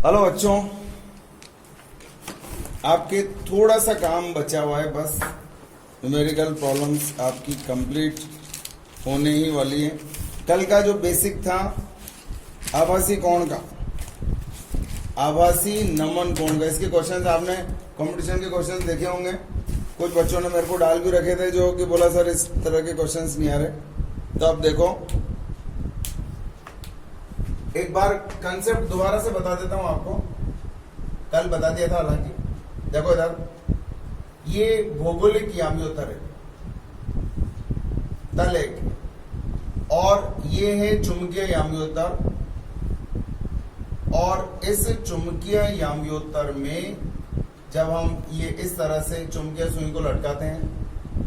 Hello बच्चों, आपके थोड़ा सा काम बचा हुआ है, बस न्यूमेरिकल प्रॉब्लम्स आपकी कंप्लीट होने ही वाली है। कल का जो बेसिक था आभासी कोण का, आभासी नमन कोण का, इसके क्वेश्चंस आपने कंपटीशन के क्वेश्चंस देखे होंगे। कुछ बच्चों ने मेरे को डाल भी रखे थे जो कि बोला सर इस तरह के क्वेश्चंस नहीं आ रहे। तो अब देखो, एक बार कंसेप्ट दोबारा से बता देता हूं आपको, कल बता दिया था हालांकि। देखो इधर ये भौगोलिक याम्योत्तर है, तल एक, और ये है चुंबकीय याम्योत्तर। और इस चुंबकीय याम्योत्तर में जब हम ये इस तरह से चुंबकीय सुई को लटकाते हैं,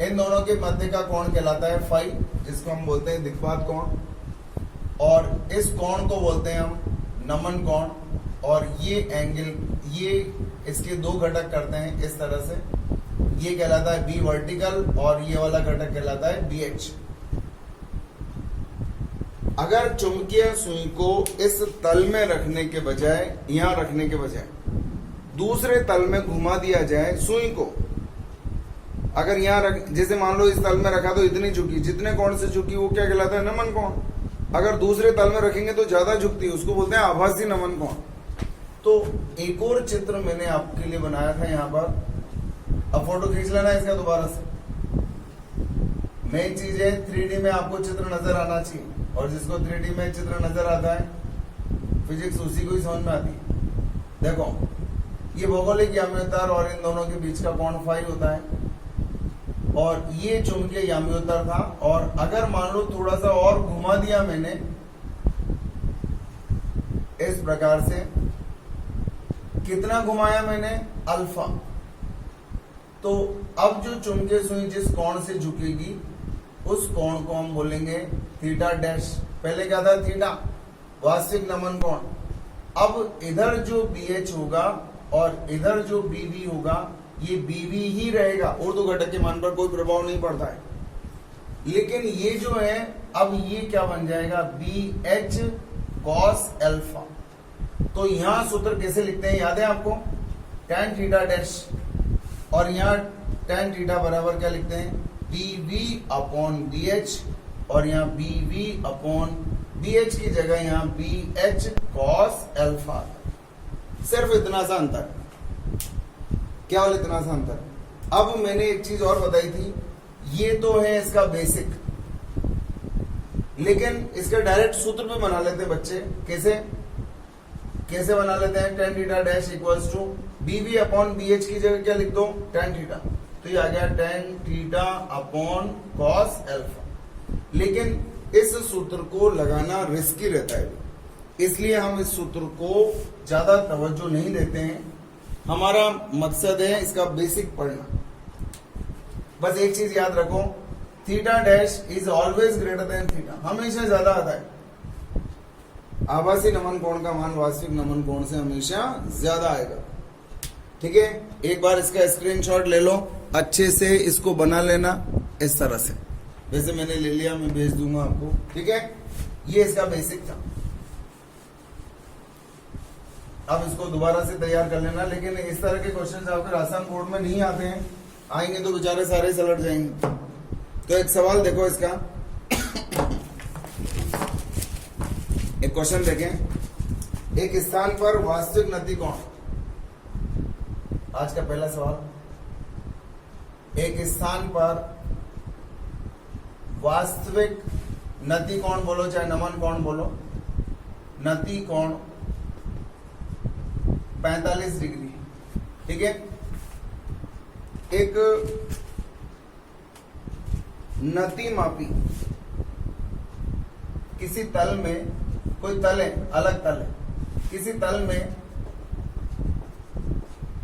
इन दोनों के मध्य का कोण कहलाता है फाई, जिसको हम बोलते हैं दिक्पात कोण। और इस कोण को बोलते हैं हम नमन कोण। और ये एंगल, ये इसके दो घटक करते हैं इस तरह से, ये कहलाता है बी वर्टिकल और ये वाला घटक कहलाता है बी एच। अगर चुंबकीय सुई को इस तल में रखने के बजाय, यहां रखने के बजाय दूसरे तल में घुमा दिया जाए सुई को, अगर यहां रख, जैसे मान लो इस तल में रखा तो इतनी झुकी, जितने कोण से झुकी वो क्या कहलाता है नमन कोण। अगर दूसरे तल में रखेंगे तो ज्यादा झुकती है, उसको बोलते हैं आभासी नमन कोण। तो एक और चित्र मैंने आपके लिए बनाया था यहाँ पर, अब फोटो खींच लेना इसका दोबारा से। मेन चीज है 3D में आपको चित्र नजर आना चाहिए, और जिसको 3D में चित्र नजर आता है फिजिक्स उसी को ही समझ में आती है। देखो ये भौगोलिक याम्योत्तर और इन दोनों के बीच का कोण फाई होता है, और ये चुंबकीय याम्योत्तर था। और अगर मान लो थोड़ा सा और घुमा दिया मैंने इस प्रकार से, कितना घुमाया मैंने, अल्फा, तो अब जो चुंबकीय सुई जिस कोण से झुकेगी उस कोण को हम बोलेंगे थीटा डैश। पहले क्या था, थीटा, वास्तविक नमन कोण। अब इधर जो BH होगा और इधर जो BB होगा, ये BB ही रहेगा, उर्ध्व घटक के मान पर कोई प्रभाव नहीं पड़ता है। लेकिन ये जो है, अब ये क्या बन जाएगा, BH cos अल्फा। तो यहां सूत्र कैसे लिखते हैं, याद है आपको, tan थीटा डैश। और यहाँ tan थीटा बराबर क्या लिखते हैं, BV अपॉन BH। और यहाँ BV अपॉन BH की जगह यहाँ BH cos अल्फा। सिर्फ इतना सा अंतर, क्या वाला इतना सा अंतर। अब मैंने एक चीज और बताई थी, ये तो है इसका बेसिक, लेकिन इसका डायरेक्ट सूत्र भी बना लेते हैं बच्चे। कैसे कैसे बना लेते हैं, tan theta dash equals to BV upon BH की जगह क्या लिख दो, tan थीटा। तो ये आ गया tan theta upon cos alpha. लेकिन इस सूत्र को लगाना रिस्की रहता है, इसलिए हम इस सूत्र को ज्यादा तवज्जो नहीं देते हैं। हमारा मकसद है इसका बेसिक पढ़ना। बस एक चीज याद रखो, theta dash is always greater than theta, हमेशा ज्यादा आता है। आभासी नमन कोण का मान वास्तविक नमन कोण से हमेशा ज्यादा आएगा। ठीक है, एक बार इसका स्क्रीनशॉट ले लो, अच्छे से इसको बना लेना इस तरह से। वैसे मैंने ले लिया, मैं भेज दूंगा आपको। ठीक है, ये इसका बेसिक था। अब इसको दोबारा से तैयार कर लेना, लेकिन इस तरह के क्वेश्चन आपके आसान बोर्ड में नहीं आते हैं, आएंगे तो बेचारे सारे सलट जाएंगे। तो एक सवाल देखो इसका, एक क्वेश्चन देखें, एक स्थान पर वास्तविक नति कोण, आज का पहला सवाल, एक स्थान पर वास्तविक नति कोण बोलो चाहे नमन कोण बोलो, नति कोण 45 डिग्री। ठीक है, एक नति मापी किसी तल में, कोई तल है, अलग तल है, किसी तल में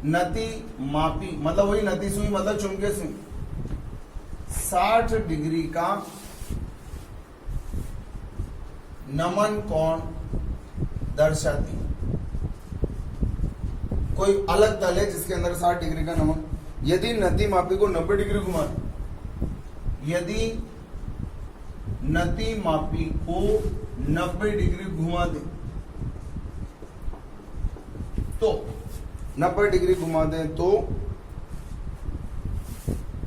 नति मापी, मतलब वही नति सुई, मतलब चुंबकीय सुई 60 डिग्री का नमन कोण दर्शाती है। कोई अलग तल है जिसके अंदर 60 डिग्री का नमन, यदि नति मापी को 90 डिग्री घुमा दे, यदि नति मापी को 90 डिग्री घुमा दे तो 90 डिग्री घुमा दें तो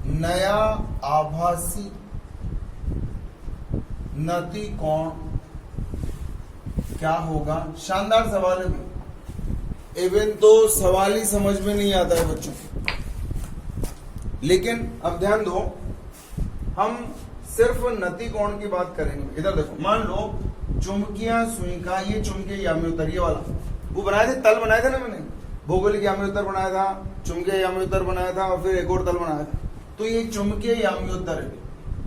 नया आभासी नति कोण क्या होगा। शानदार सवाल है भाई, इवन तो सवाल ही समझ में नहीं आता है बच्चों, लेकिन अब ध्यान दो, हम सिर्फ नति कोण की बात करेंगे। इधर देखो, मान लो चुंबकीय सुई का ये चुंबकीय याम्योत्तर, ये वाला वो बनाए थे, तल बनाए थे ना मैंने, भौगोलिक याम्योत्तर बनाया था, चुंबकीय याम्योत्तर बनाया था और फिर एक और तल बनाया था। तो ये चुंबकीय याम्योत्तर है,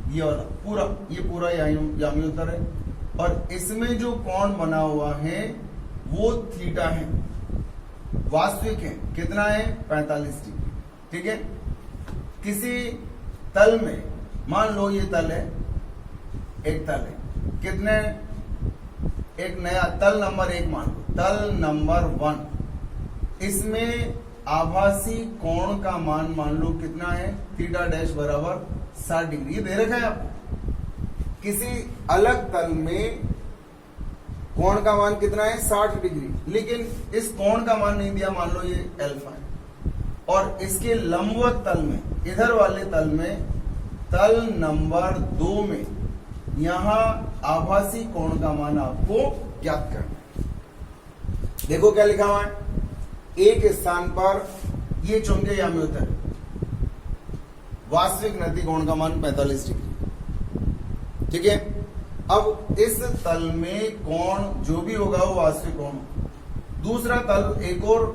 ये वाला पूरा, ये पूरा याम्योत्तर है और इसमें जो कोण बना हुआ है वो थीटा है, वास्तविक है। कितना है? 45 डिग्री। ठीक है। किसी तल में, मान लो ये तल है, एक तल है, कितने, एक नया तल नंबर 1 मान लो, तल नंबर 1, इसमें आभासी कोण का मान लो कितना है, थीटा डैश बराबर 60 डिग्री। ये दे रखा है आपको। किसी अलग तल में कोण का मान कितना है, 60 डिग्री, लेकिन इस कोण का मान नहीं दिया, मान लो ये अल्फा है। और इसके लंबवत तल में, इधर वाले तल में, तल नंबर 2 में, यहां आभासी कोण का मान आपको ज्ञात करना है। देखो क्या लिखा हुआ है, एक स्थान पर ये चुंबकीय याम्योत्तर, वास्तविक नति कोण का मान 45 डिग्री। ठीक है। अब इस तल में कोण जो भी होगा वो वास्तविक कोण। दूसरा तल, एक और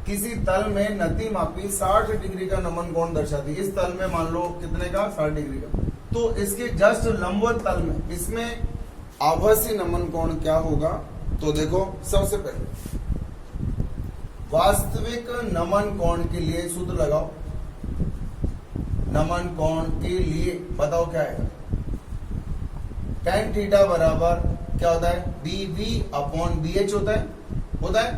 किसी तल में नति मापी 60 डिग्री का नमन कोण दर्शाती है। इस तल में मान लो कितने का, 60 डिग्री का। तो इसके जस्ट लंबवत तल में, इसमें आभासी नमन कोण क्या होगा। तो देखो, सबसे पहले वास्तविक नमन कोण के लिए सूत्र लगाओ। नमन कोण के लिए बताओ क्या है, tan थीटा बराबर क्या होता है, BV/BH होता है।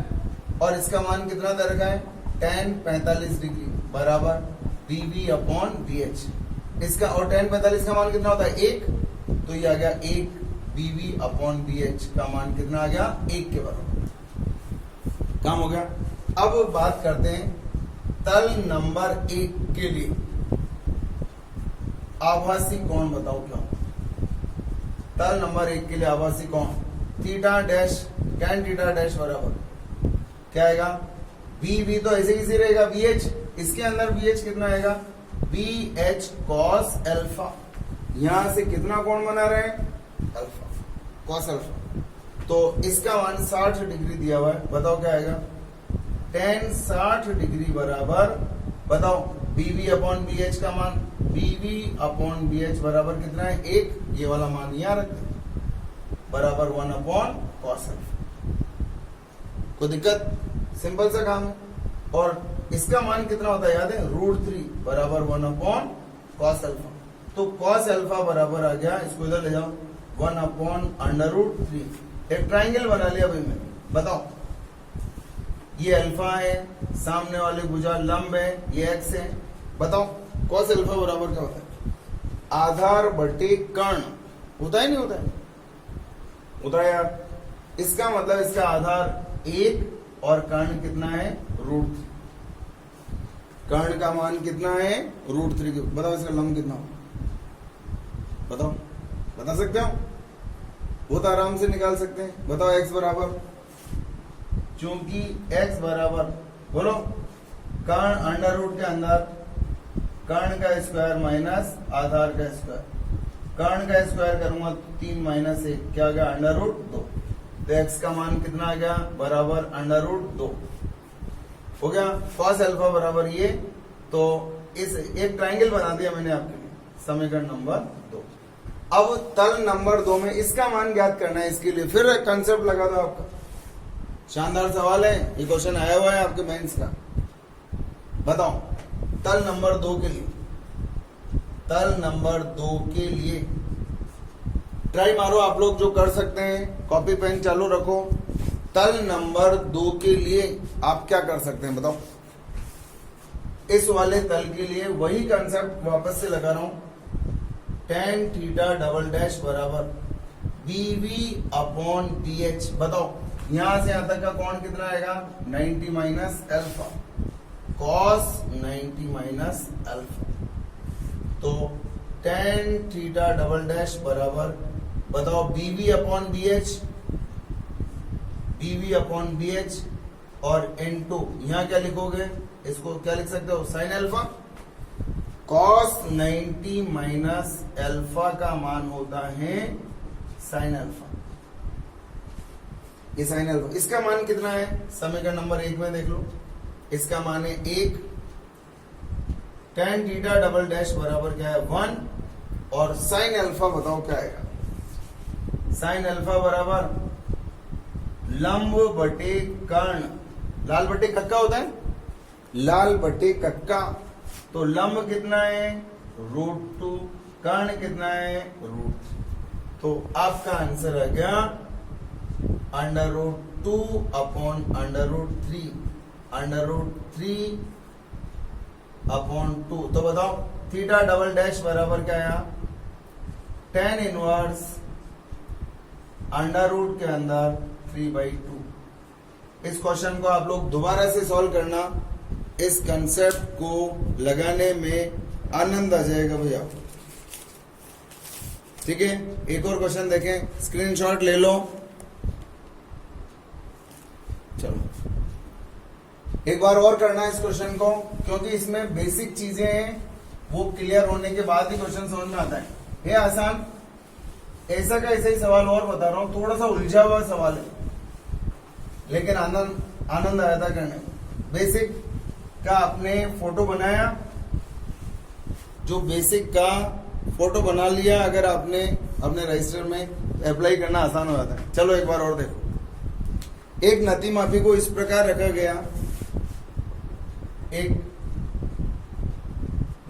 और इसका मान कितना दे रखा है, tan 45 डिग्री बराबर BV/BH। इसका और tan 45 का मान कितना होता है, 1, तो ये आ गया 1 BV/BH का मान कितना आ गया, 1 के बराबर। काम हो गया। अब बात करते हैं तल नंबर 1 के लिए आभासी कोण बताओ क्या होगा। तल नंबर 1 के लिए आभासी कोण theta dash tan theta dash बराबर क्या आएगा, BV तो ऐसे ही रहेगा, BH, इसके अंदर BH कितना आएगा, BH cos अल्फा। यहां से कितना कोण बना रहे हैं, अल्फा, cos अल्फा। तो इसका मान 60 डिग्री दिया हुआ है, बताओ क्या आएगा, tan 60 डिग्री बराबर, बताओ BV/BH का मान, BV/BH बराबर कितना है, 1, ये वाला मान यहां रखते हैं, बराबर 1/cos अल्फा। कोई दिक्कत, सिंपल सा काम है। और इसका मान कितना होता है, याद है, √3 बराबर 1/cos अल्फा। तो cos अल्फा बराबर आ गया, इसको इधर ले जाओ, 1/√3। एक ट्राइंगल बना लिया भाई मैंने। बताओ, ये अल्फा है, सामने वाले भुजा लंब है, ये एक्स है। बताओ cos अल्फा बराबर क्या होता है, आधार बटे कर्ण होता है, नहीं होता है, होता है यार। इसका मतलब इसका आधार 1 और कर्ण कितना है, √3। कर्ण का मान कितना है, √3। बताओ इसका लंब कितना हो, बताओ, बता सकते हो, वो तो आराम से निकाल सकते हैं। बताओ x बराबर, चूंकि x बराबर, बोलो, कर्ण अंडर रूट के अंदर कर्ण का स्क्वायर माइनस आधार का स्क्वायर, कर्ण का स्क्वायर करूंगा 3 - 1 क्या आ गया, √2। तो x का मान कितना आ गया, बराबर √2 हो गया। cos अल्फा बराबर ये, तो इस एक ट्राइंगल बना दिया मैंने आपके लिए, समीकरण नंबर 2। अब तल नंबर 2 में इसका मान ज्ञात करना है। इसके लिए फिर एक कंसेप्ट लगा दो आपका, शानदार सवाल है, ये क्वेश्चन आया हुआ है आपके मेंस का। बताओ तल नंबर 2 के लिए, तल नंबर 2 के लिए ट्राई मारो आप लोग जो कर सकते हैं, कॉपी पेन चालू रखो। तल नंबर 2 के लिए आप क्या कर सकते हैं, बताओ। इस वाले तल के लिए वही कंसेप्ट वापस से लगा रहा हूं, tan थीटा डबल डैश बराबर बीवी अपॉन बी एच। बताओ यहां से यहां तक का कोण कितना आएगा 90 minus alpha, cos 90 minus alpha, तो tan थीटा डबल डैश बराबर, बताओ बीवी अपॉन बी एच, बीवी अपॉन बी एच और इनटू यहां क्या लिखोगे, इसको क्या लिख सकते हो sine alpha, cos 90 minus alpha का मान होता है साइन अल्फा, ये साइन अल्फा। इसका मान कितना है समीकरण नंबर 1 में देख लो, इसका मान है 1, tan थीटा डबल डैश बराबर क्या है 1 और साइन अल्फा बताओ क्या आएगा, साइन अल्फा बराबर लंब बटे कर्ण, लाल बटे कक्का होता है, लाल बटे कक्का, तो लंब कितना है √2, कर्ण कितना है √3, तो आपका आंसर आ गया √2 अपॉन √3, √3 अपॉन 2। तो बताओ थीटा डबल डैश बराबर क्या आया, tan इनवर्स √ के अंदर 3/2। इस क्वेश्चन को आप लोग दोबारा से सॉल्व करना, इस कंसेप्ट को लगाने में आनंद आ जाएगा भैया। ठीक है, एक और क्वेश्चन देखें, स्क्रीनशॉट ले लो। चलो एक बार और करना है इस क्वेश्चन को, क्योंकि इसमें बेसिक चीजें हैं, वो क्लियर होने के बाद ही क्वेश्चन समझ में आता है। ये आसान ऐसा का ऐसा ही सवाल और बता रहा हूं, थोड़ा सा उलझा हुआ सवाल है, लेकिन आनंद आया था करने में। बेसिक का आपने फोटो बनाया, जो बेसिक का फोटो बना लिया अगर आपने अपने रजिस्टर में, अप्लाई करना आसान हो जाता है। चलो एक बार और देखो, एक नती मापी को इस प्रकार रखा गया, एक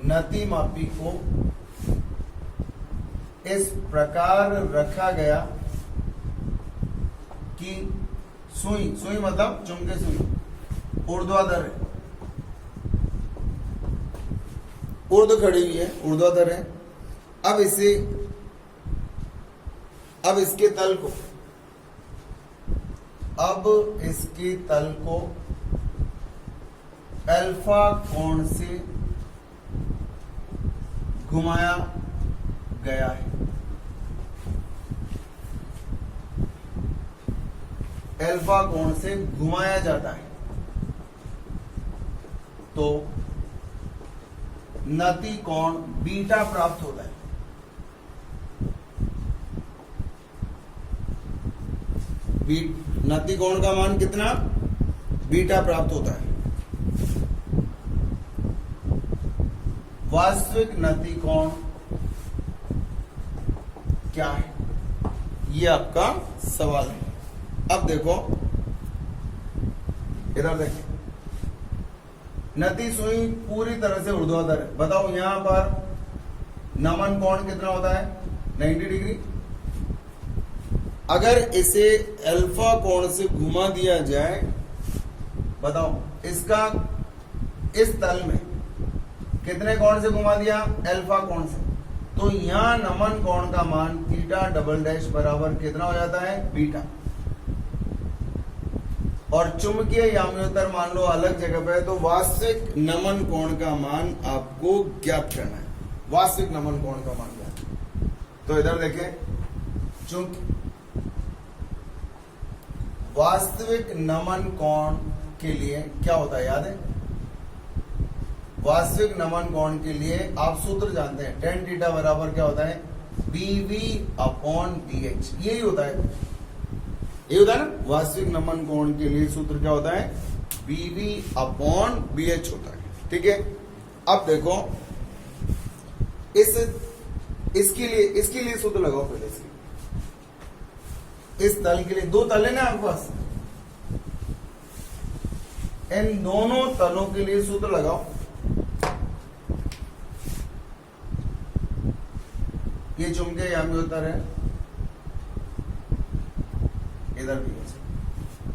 नती मापी को इस प्रकार रखा गया कि सुई, सुई मतलब चुंबकीय सुई ऊर्ध्वाधर है, ऊर्ध्व खड़ी हुई है, ऊर्ध्वाधर है। अब इसके तल को, अब इसके तल को अल्फा कोण से घुमाया गया है, अल्फा कोण से घुमाया जाता है, तो नति कोण बीटा प्राप्त होता है। नति कोण का मान कितना, बीटा प्राप्त होता है। वास्तविक नति कोण क्या है, ये आपका सवाल है। अब देखो इधर देखिए, नति सुई पूरी तरह से ऊर्ध्वाधर है। बताओ यहां पर नमन कोण कितना होता है 90 डिग्री। अगर इसे अल्फा कोण से घुमा दिया जाए, बताओ इसका इस तल में कितने कोण से घुमा दिया, अल्फा कोण से, तो यहां नमन कोण का मान थीटा डबल डैश बराबर कितना हो जाता है बीटा। और चुंबकीय याम्योत्तर मान लो अलग जगह पे है, तो वास्तविक नमन कोण का मान आपको ज्ञात करना है, वास्तविक नमन कोण का मान ज्ञात। तो इधर देखें, चूंकि वास्तविक नमन कोण के लिए क्या होता है याद है, वास्तविक नमन कोण के लिए आप सूत्र जानते हैं, tan थीटा बराबर क्या होता है BV अपॉन BH, यही होता है, ये होता है ना। वास्तविक नमन कोण के लिए सूत्र क्या होता है BV अपॉन BH होता है। ठीक है, अब देखो इसके लिए सूत्र लगाओ पहले। इस तल के लिए दो तल है ना आपके पास, इन दोनों तलों के लिए सूत्र लगाओ। ये चुंबकीय याम्योत्तर है, इधर भी है।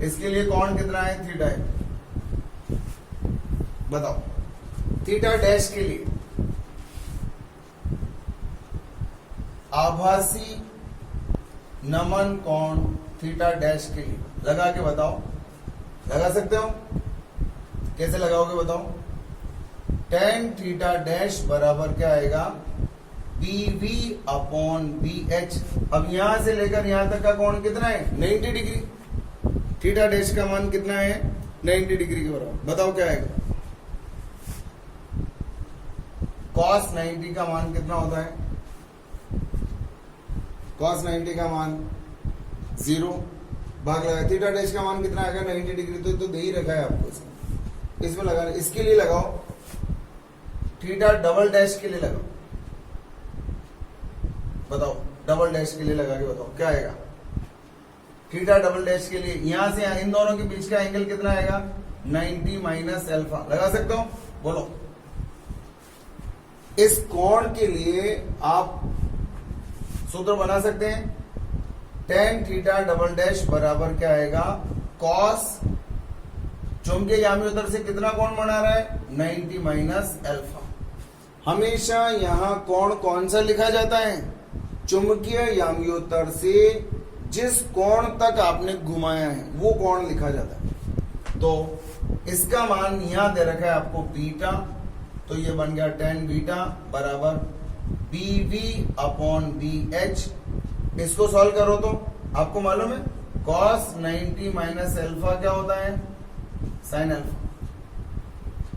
इसके लिए कोण कितना है थीटा है। बताओ थीटा डैश के लिए नमन कोण थीटा डैश के लिए लगा के बताओ, लगा सकते हो? कैसे लगाओगे बताओ? tan थीटा डैश बराबर क्या आएगा? BV upon BH। अब यहां से लेकर यहां तक का कोण कितना है? 90 डिग्री। थीटा डैश का मान कितना है? 90 डिग्री के बराबर। बताओ क्या आएगा? cos 90 का मान कितना होता है? cos 90 का मान 0 भाग लगा थीटा डैश का मान कितना आएगा? 90 डिग्री। तो दे ही रखा है आपको इसमें लगाना। इसके लिए लगाओ, थीटा डबल डैश के लिए लगाओ। बताओ डबल डैश के लिए लगा के बताओ क्या आएगा? थीटा डबल डैश के लिए यहां से इन दोनों के बीच का एंगल कितना आएगा? 90 माइनस अल्फा। लगा सकते हो? बोलो। इस कोण के लिए आप सूत्र बना सकते हैं। tan थीटा डबल डैश बराबर क्या आएगा? cos चुंबकीय याम्योत्तर से कितना कोण बना रहा है? 90 माइनस अल्फा। हमेशा यहां कोण कौन सा लिखा जाता है? चुंबकीय याम्योत्तर से जिस कोण तक आपने घुमाया है वो कोण लिखा जाता है। तो इसका मान यहां दे रखा है आपको बीटा, तो ये बन गया tan बीटा बराबर BV अपॉन BH। इसको सॉल्व करो तो आपको मालूम है cos 90 माइनस अल्फा क्या होता है? Sine alpha.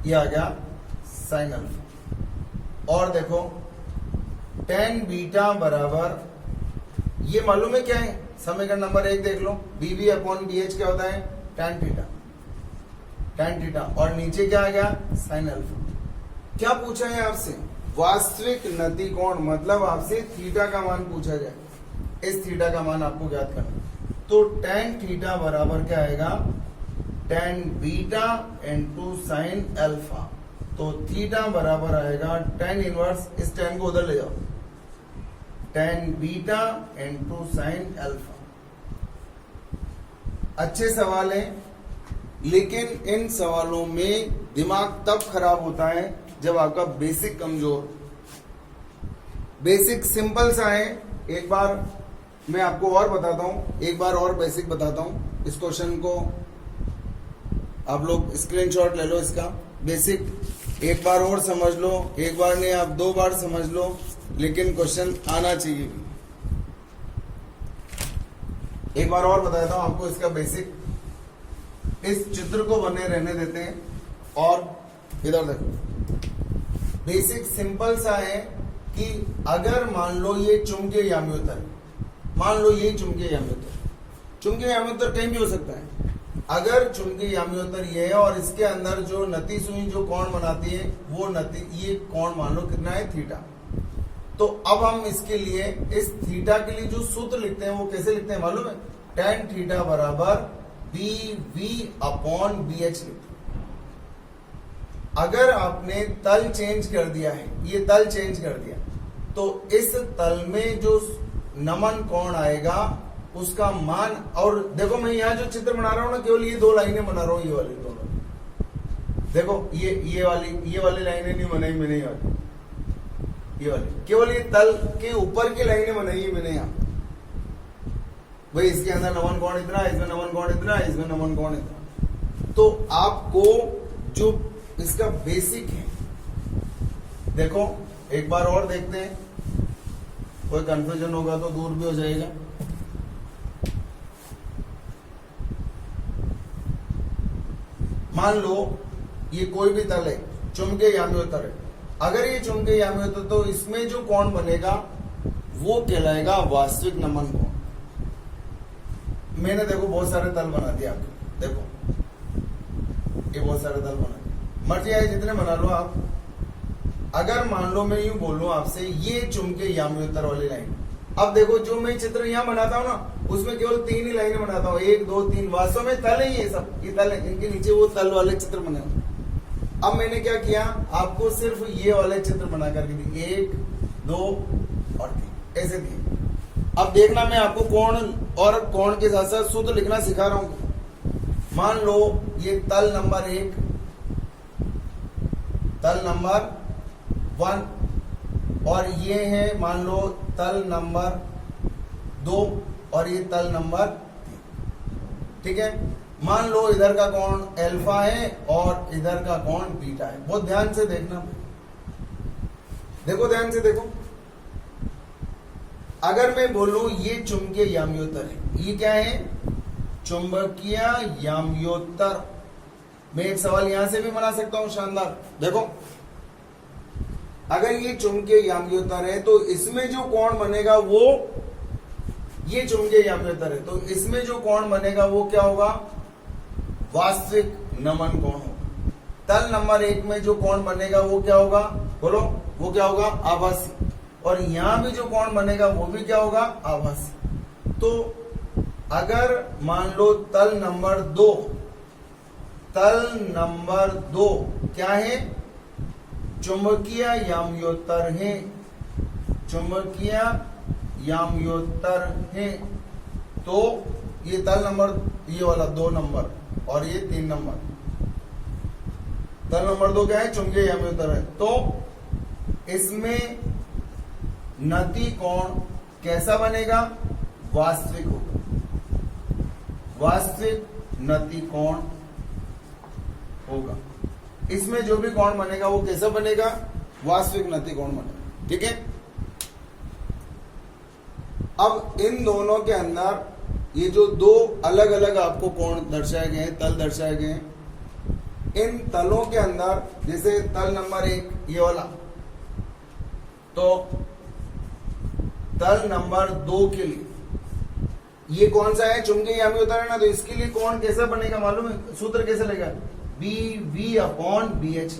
ये आ गया साइन अल्फा। और देखो tan बीटा बराबर ये मालूम है क्या है? समीकरण नंबर 1 देख लो, BV अपॉन BH क्या होता है? tan theta. tan थीटा और नीचे क्या आ गया? Sine alpha. क्या पूछा है आपसे? वास्तविक नति कोण, मतलब आपसे थीटा का मान पूछा जाए। इस थीटा का मान आपको ज्ञात करना। तो tan थीटा बराबर क्या आएगा? tan beta into sine alpha. तो थीटा बराबर आएगा tan इनवर्स, इस tan को उधर ले जाओ, tan beta into sine alpha. अच्छे सवाल हैं, लेकिन इन सवालों में दिमाग तब खराब होता है जब आपका बेसिक कमजोर। बेसिक सिंपल सा है। एक बार मैं आपको और बताता हूं, एक बार और बेसिक बताता हूं। इस क्वेश्चन को आप लोग स्क्रीनशॉट ले लो, इसका बेसिक एक बार और समझ लो। एक बार नहीं, आप 2 बार समझ लो, लेकिन क्वेश्चन आना चाहिए। एक बार और बताता हूं आपको इसका बेसिक। इस चित्र को बने रहने देते हैं और इधर देखो। बेसिक सिंपल सा है कि अगर मान लो ये चुंबकीय याम्योत्तर है, मान लो ये चुंबकीय याम्योत्तर, चुंबकीय याम्योत्तर कहीं भी हो सकता है। अगर चुंबकीय याम्योत्तर ये है और इसके अंदर जो नती सुई जो कोण बनाती है वो नती, ये कोण मान लो कितना है? थीटा। तो अब हम इसके लिए इस थीटा के लिए जो सूत्र लिखते हैं वो कैसे लिखते हैं मालूम है? tan थीटा बराबर BV अपॉन BH लिखते हैं। अगर आपने तल चेंज कर दिया है, ये तल चेंज कर दिया, तो इस तल में जो नमन कोण आएगा उसका मान, और देखो मैं यहाँ जो चित्र बना रहा हूं ना, केवल ये 2 लाइनें बना रहा हूं, ये वाली दोनों। देखो ये वाली लाइनें नहीं बनाई मैंने, ये वाली केवल ये तल के ऊपर की लाइनें बनाई है मैंने यहाँ। भाई इसके अंदर नमन कोण इतना, इसमें नमन कोण इतना, इसमें नमन कोण इतना। तो आपको जो इसका बेसिक है, देखो एक बार और देखते हैं, कोई कंफ्यूजन होगा तो दूर भी हो जाएगा। मान लो ये कोई भी तल है, चुंबकीय याम्योत्तर है। अगर ये चुंबकीय याम्योत्तर, तो इसमें जो कोण बनेगा वो कहलाएगा वास्तविक नमन कोण। मैंने देखो बहुत सारे तल बना दिए आपको, देखो ये बहुत सारे तल बना दिए, मर्जी आए जितने बना लो आप। अगर मान लो मैं यूं बोलूं आपसे, ये चुंबकीय याम्योत्तर वाली लाइन, अब देखो जो मैं चित्र यहां बनाता हूं ना, उसमें केवल 3 ही लाइनें बनाता हूं, 1 2 3, वास्तव में तल है ये सब, ये तल है, इनके नीचे वो तल वाले चित्र बने हुए। अब मैंने क्या किया, आपको सिर्फ ये वाले चित्र बना करके दिए, 1 2 और 3 ऐसे दिए। अब देखना मैं आपको कोण और कोण के साथ साथ सूत्र लिखना सिखा रहा हूं। मान लो ये तल नंबर 1, तल नंबर 1, और ये है मान लो तल नंबर 2, और ये तल नंबर, ठीक है। मान लो इधर का कोण अल्फा है और इधर का कोण बीटा है। बहुत ध्यान से देखना, देखो ध्यान से देखो। अगर मैं बोलूं ये चुंबकीय याम्योत्तर है, ये क्या है? चुंबकीय याम्योत्तर। मैं एक सवाल यहां से भी बना सकता हूं, शानदार। देखो, अगर ये चुंबकीय याम्योत्तर है तो इसमें जो कोण बनेगा वो, ये चुंबकीय याम्योत्तर है तो इसमें जो कोण बनेगा वो क्या होगा? वास्तविक नमन कोण होगा। तल नंबर 1 में जो कोण बनेगा वो क्या होगा? बोलो, वो क्या होगा? आभासी। और यहां भी जो कोण बनेगा वो भी क्या होगा? आभासी। तो अगर मान लो तल नंबर 2 क्या है? चुंबकीय याम्योत्तर है, चुंबकीय याम्योत्तर है। तो ये तल नंबर, ये वाला 2 नंबर और ये 3 नंबर, तल नंबर 2 क्या है? चुंबकीय याम्योत्तर है। तो इसमें नति कोण कैसा बनेगा? वास्तविक होगा, वास्तविक नति कोण होगा। इसमें जो भी कोण बनेगा वो कैसा बनेगा? वास्तविक नति कोण बनेगा, ठीक है। अब इन दोनों के अंदर ये जो 2 अलग अलग आपको कोण दर्शाए गए हैं, तल दर्शाए गए हैं, इन तलों के अंदर जैसे तल नंबर 1 ये वाला, तो तल नंबर 2 के लिए ये कौन सा है? चुंबकीय याम्योत्तर है ना, तो इसके लिए कोण कैसा बनेगा मालूम है? सूत्र कैसे लगेगा? BV/BH,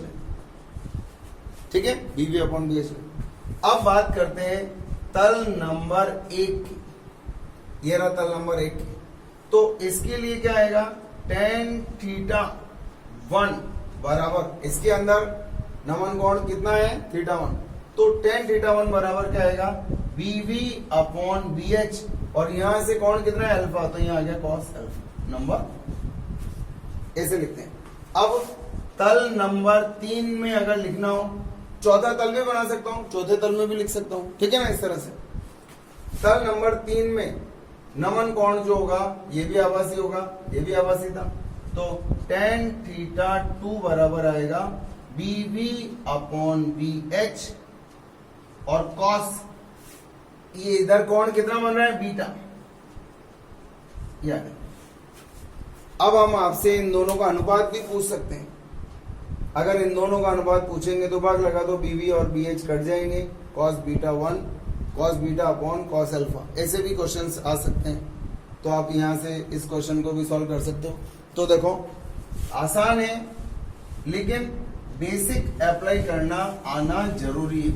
ठीक है, BV/BH। अब बात करते हैं तल नंबर 1 की। ये रहा तल नंबर 1 की, तो इसके लिए क्या आएगा? tan θ1 बराबर, इसके अंदर नमन कोण कितना है? θ1। तो tan θ1 बराबर क्या आएगा? BV/BH। और यहां से कोण कितना है? अल्फा, तो यहां आ गया cos अल्फा नंबर, ऐसे लिखते हैं। अब तल नंबर 3 में अगर लिखना हो, चौथा तल में बना सकता हूं, चौथे तल में भी लिख सकता हूं, ठीक है ना, इस तरह से। तल नंबर 3 में नमन कोण जो होगा ये भी आभासी होगा, ये भी आभासी था। तो tan θ2 बराबर आएगा BV/BH और cos, ये इधर कोण कितना बन रहा है? बीटा। याद है। अब हम आपसे इन दोनों का अनुपात भी पूछ सकते हैं। अगर इन दोनों का अनुपात पूछेंगे तो भाग लगा दो, BV और BH कट जाएंगे, cos β1 cos β/cos अल्फा। ऐसे भी क्वेश्चंस आ सकते हैं, तो आप यहां से इस क्वेश्चन को भी सॉल्व कर सकते हो। तो देखो, आसान है लेकिन बेसिक अप्लाई करना आना जरूरी है।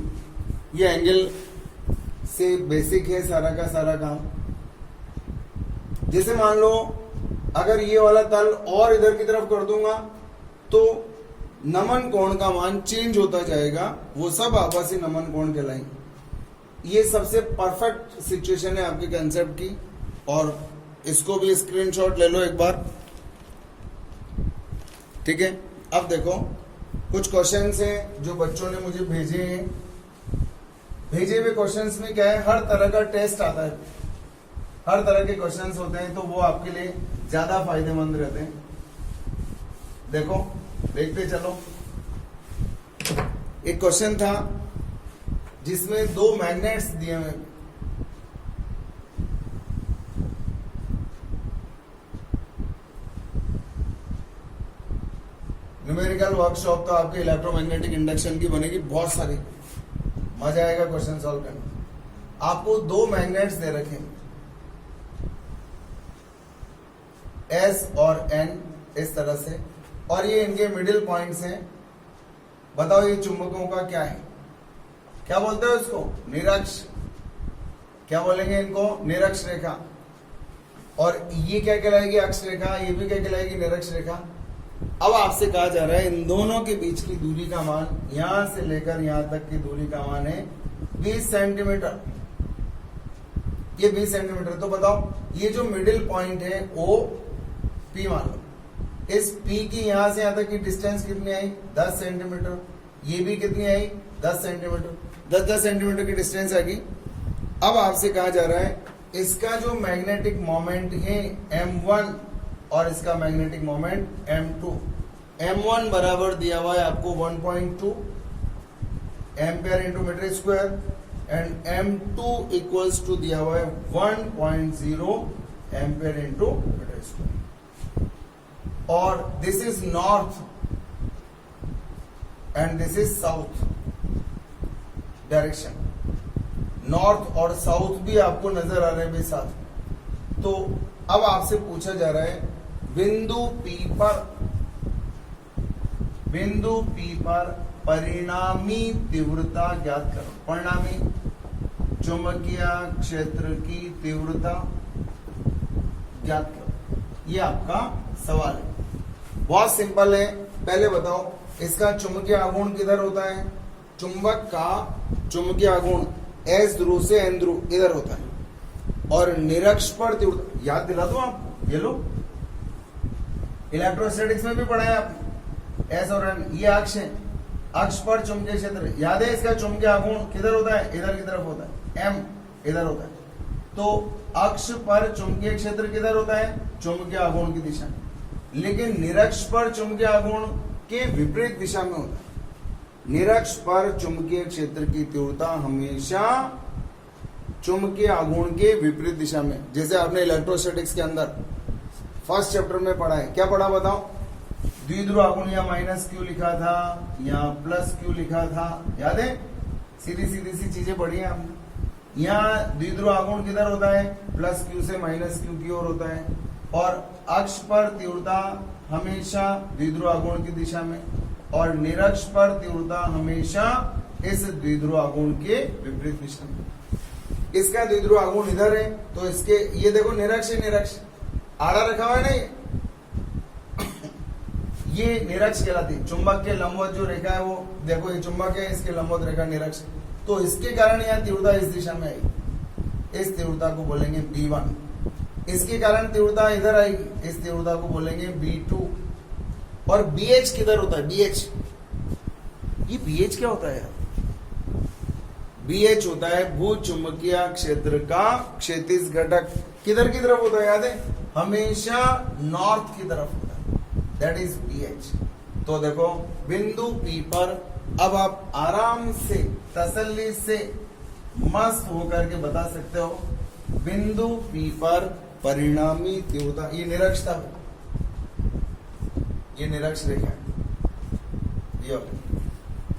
ये एंगल से बेसिक है सारा का सारा काम। जैसे मान लो अगर ये वाला तल और इधर की तरफ कर दूंगा तो नमन कोण का मान चेंज होता जाएगा, वो सब आभासी नमन कोण कहलाएंगे। ये सबसे परफेक्ट सिचुएशन है आपके कंसेप्ट की, और इसको भी स्क्रीनशॉट ले लो एक बार, ठीक है। अब देखो, कुछ क्वेश्चंस हैं जो बच्चों ने मुझे भेजे हैं। भेजे हुए क्वेश्चंस में क्या है? हर तरह का टेस्ट आता है, हर तरह के क्वेश्चंस होते हैं, तो वो आपके लिए ज्यादा फायदेमंद रहते हैं। देखो, देखते चलो। एक क्वेश्चन था जिसमें 2 मैग्नेट्स दिए हुए, न्यूमेरिकल वर्कशॉप तो आपके इलेक्ट्रोमैग्नेटिक इंडक्शन की बनेगी बहुत सारी, मजा आएगा क्वेश्चन सॉल्व करने। आपको 2 मैग्नेट्स दे रखे, S और N, इस तरह से, और ये इनके मिडिल पॉइंट्स हैं। बताओ ये चुंबकों का क्या है? क्या बोलते हो इसको? निरक्ष। क्या बोलेंगे इनको? निरक्ष रेखा। और ये क्या कहलाएगी? अक्ष रेखा। ये भी क्या कहलाएगी? निरक्ष रेखा। अब आपसे कहा जा रहा है इन दोनों के बीच की दूरी का मान, यहां से लेकर यहां तक की दूरी का मान है 20 सेंटीमीटर। ये 20 सेंटीमीटर। तो बताओ ये जो मिडिल पॉइंट है ओ पी मान लो, इस P की यहां से यहां तक की डिस्टेंस कितनी आई? 10 सेंटीमीटर। ये भी कितनी आई? 10 सेंटीमीटर। 10-10 सेंटीमीटर की डिस्टेंस आएगी। अब आपसे कहा जा रहा है इसका जो मैग्नेटिक मोमेंट है m1 और इसका मैग्नेटिक मोमेंट m2। m1 बराबर दिया हुआ है आपको 1.2 ampere into metre square and m2 equals to दिया हुआ है 1.0 एम्पियर इंटू मीटर स्क्वायर। और this is north and this is south direction. North और साउथ भी आपको नजर आ रहे हैं साथ। तो अब आपसे पूछा जा रहा है बिंदु P पर परिणामी तीव्रता ज्ञात करो। परिणामी चुंबकीय क्षेत्र की तीव्रता ज्ञात करो, ये आपका सवाल है। बहुत सिंपल है। पहले बताओ इसका चुंबकीय आघूर्ण किधर होता है? चुंबक का चुंबकीय आघूर्ण एस ध्रुव से एन ध्रुव इधर होता है और निरक्ष पर तीव्रता याद दिला दो आपको, ये लो इलेक्ट्रोस्टैटिक्स में भी पढ़ा है आपने। एस और एन ये अक्ष है, अक्ष पर चुंबकीय क्षेत्र याद है। इसका चुंबकीय आघूर्ण किधर होता है? इधर की तरफ होता है, एम इधर होता है। तो अक्ष पर चुंबकीय क्षेत्र किधर होता है? चुंबकीय आघूर्ण की दिशा में। लेकिन निरक्ष पर चुंबकीय आघूर्ण के विपरीत दिशा में होता है। निरक्ष पर चुंबकीय क्षेत्र की तीव्रता हमेशा चुंबकीय आघूर्ण के विपरीत दिशा में। जैसे आपने इलेक्ट्रोस्टैटिक्स के अंदर फर्स्ट चैप्टर में पढ़ा है, क्या पढ़ा बताओ? द्विध्रुव आघूर्ण या माइनस क्यू लिखा था या प्लस क्यू लिखा था, याद है? सीधी सीधी सी चीजें पढ़ी है आपने। यहाँ द्विध्रुव आघूर्ण किधर होता है? प्लस क्यू से माइनस क्यू की ओर होता है और अक्ष पर तीव्रता हमेशा द्विध्रुव आघूर्ण की दिशा में और निरक्ष पर तीव्रता हमेशा इस द्विध्रुव आघूर्ण के विपरीत दिशा में। इसका द्विध्रुव आघूर्ण इधर है तो इसके ये देखो निरक्ष है, निरक्ष आड़ा रखा हुआ है ना, ये निरक्ष कहलाती है। चुंबक के लंबवत जो रेखा है वो देखो, ये चुंबक है, इसके लंबवत रेखा निरक्ष। तो इसके कारण यहाँ तीव्रता इस दिशा में आएगी, इस तीव्रता को बोलेंगे B1। इसके कारण तीव्रता इधर आएगी, इस तीव्रता को बोलेंगे B2। और BH किधर होता है? BH, ये BH क्या होता है यार? BH होता है भूचुंबकीय क्षेत्र का क्षैतिज घटक। किधर की तरफ होता है? याद है? हमेशा नॉर्थ की तरफ होता है, दैट इज BH। तो देखो बिंदु P पर अब आप आराम से तसल्ली से मस्त होकर के बता सकते हो बिंदु P पर परिणामी तीव्रता, ये निरक्षता है, ये निरक्ष रेखा है, ये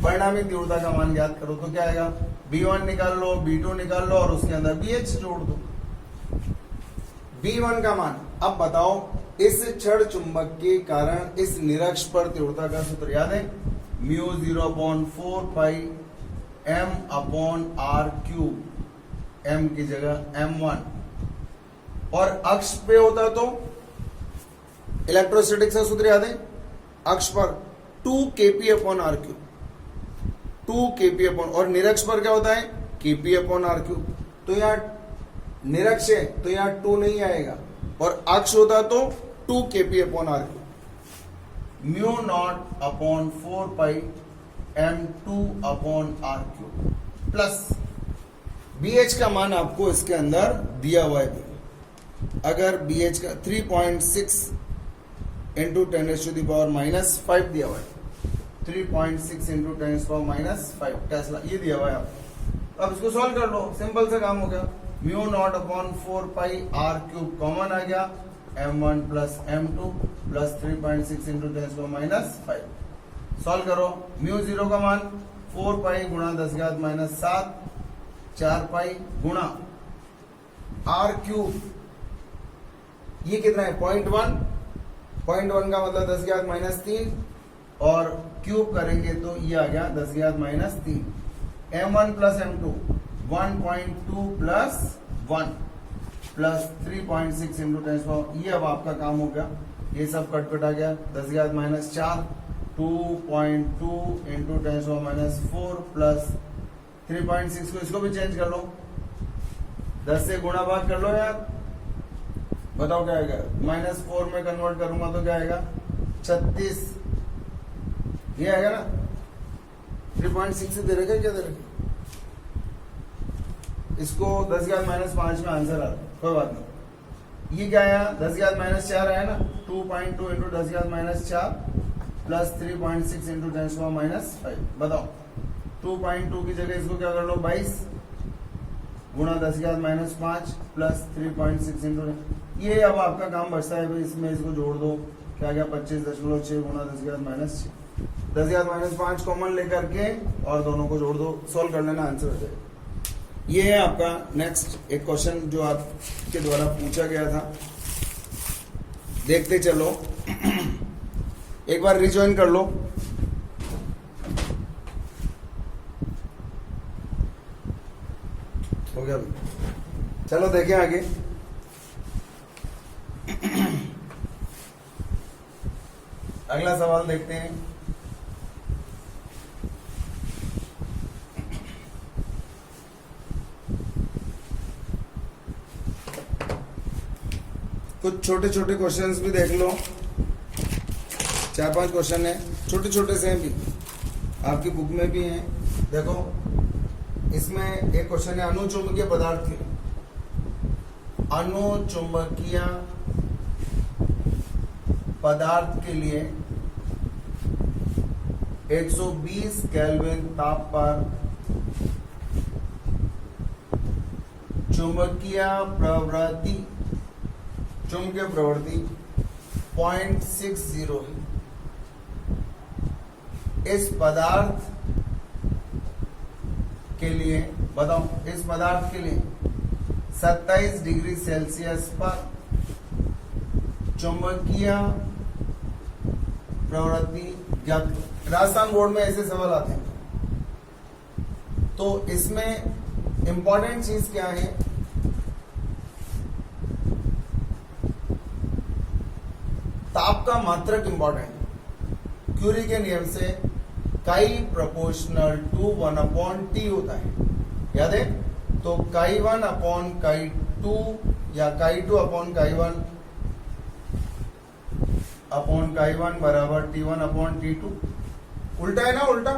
परिणामी तीव्रता का मान ज्ञात करो। तो क्या आएगा? B1 निकाल लो, B2 निकाल लो और उसके अंदर BH जोड़ दो। B1 का मान अब बताओ, इस क्षण चुंबक के कारण इस निरक्ष पर तीव्रता का सूत्र याद है? म्यू 0/4 पाई m upon r cube, m की जगह m1 और अक्ष पे होता तो इलेक्ट्रोस्टैटिक्स का सूत्र याद है? अक्ष पर 2 kp upon r cube, 2 kp upon, और निरक्ष पर क्या होता है? kp upon r cube. तो यहाँ निरक्ष है तो यहाँ 2 नहीं आएगा और अक्ष होता तो 2 kp upon r cube. Mu naught upon 4 पाई m2 upon r cube plus BH का मान आपको इसके अंदर दिया हुआ है। अगर BH का 3.6 इंटू 10⁻⁻5 दिया हुआ है, 3.6 इंटू 10⁻⁻5 टेस्ला, ये दिया हुआ है आपको। अब इसको सॉल्व कर लो, सिंपल सा काम हो गया। म्यू नॉट अपॉन 4 पाई r क्यूब कॉमन आ गया, m1 plus m2 plus 3.6 into 10⁻⁻5। Solve करो, म्यू 0 का मान 4 पाई गुणा 10⁻⁻7, 4 पाई गुणा r क्यूब, ये कितना है? 0.1, 0.1 का मतलब 10⁻⁻3 और क्यूब करेंगे तो ये आ गया 10⁻⁻3। m1 plus m2 1.2 plus 1 plus 3.6 into 10, ये अब आपका काम हो गया। ये सब कट आ गया, 10⁻⁻4 2.2 इंटू 10⁻⁻4 प्लस 3.6 को इसको भी चेंज कर लो, 10 से गुणा भाग कर लो यार, बताओ क्या आएगा? -4 में कन्वर्ट करूंगा तो क्या आएगा? 36, ये आएगा ना? 3.6 से दे रखा क्या दे रखा? इसको 10⁻⁵ में आंसर आ रहा है, कोई बात नहीं। ये क्या आया 10⁻⁴ आया ना, 2.2 इंटू 10⁻⁴ प्लस 3.6 इंटू 10⁻⁵। बताओ 2.2 की जगह इसको क्या कर लो 22 गुणा 10⁻⁵ प्लस 3.6 इंटू, ये अब आपका काम बचता है भाई, इसमें इसको जोड़ दो, क्या गया 25.6 गुणा 10⁻⁶। 10⁻⁵ कॉमन लेकर के और दोनों को जोड़ दो, सॉल्व कर लेना, आंसर हो जाएगा। ये है आपका नेक्स्ट एक क्वेश्चन जो आपके द्वारा पूछा गया था। देखते चलो, एक बार रिजॉइन कर लो। हो गया भाई, चलो देखें आगे। अगला सवाल देखते हैं। कुछ छोटे छोटे क्वेश्चंस भी देख लो, 4-5 क्वेश्चन है, छोटे छोटे से हैं भी, आपकी बुक में भी हैं। देखो इसमें एक क्वेश्चन है अनुचुंबकीय पदार्थ के, अनुचुंबकीय पदार्थ के लिए 120 केल्विन ताप पर चुंबकीय प्रवृत्ति 0.60 है। इस पदार्थ के लिए बताओ, इस पदार्थ के लिए 27 डिग्री सेल्सियस पर चुंबकीय प्रवृत्ति ज्ञात। राजस्थान बोर्ड में ऐसे सवाल आते हैं, तो इसमें इंपॉर्टेंट चीज क्या है, ताप का मात्रक इंपॉर्टेंट। क्यूरी के नियम से काई प्रोपोर्शनल टू 1/T होता है, याद है? तो काई 1/Chi2 या Chi2 upon Chi1 upon Chi1 बराबर T1/T2। उल्टा है ना, उल्टा।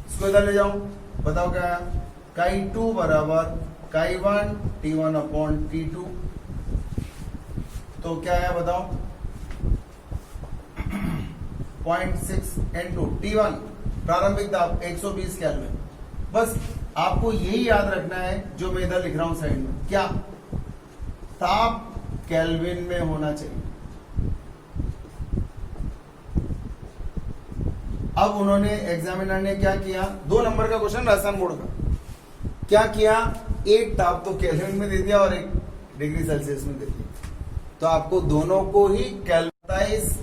इसको इधर ले जाओ, बताओ क्या है? Chi2 बराबर Chi1 T1/T2। तो क्या है बताओ? 0.6 इंटू T1 प्रारंभिक ताप 120 केल्विन। बस आपको यही याद रखना है जो मैं इधर लिख रहा हूं साइड में, क्या ताप केल्विन में होना चाहिए। अब उन्होंने एग्जामिनर ने क्या किया, 2 नंबर का क्वेश्चन राजस्थान बोर्ड का, क्या किया, एक ताप तो केल्विन में दे दिया और एक डिग्री सेल्सियस में दे दिया, तो आपको दोनों को ही 27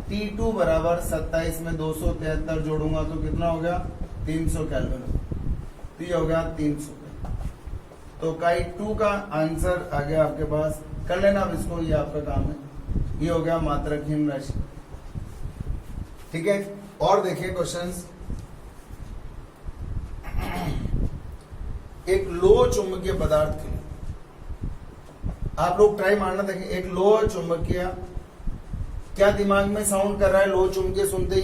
T2 बराबर 27 में 273 जोड़ूंगा तो कितना हो गया 300 केल्विन। तो ये हो गया 300। तो Chi2 का आंसर आ गया आपके पास, कर लेना अब इसको, ये आपका काम है। ये हो गया मात्रकहीन राशि, ठीक है। और देखिए क्वेश्चंस, एक लोह चुंबकीय पदार्थ के लिए आप लोग ट्राई मारना, देखें एक लोह चुंबकीय, क्या दिमाग में साउंड कर रहा है लोह चुंबकीय सुनते ही?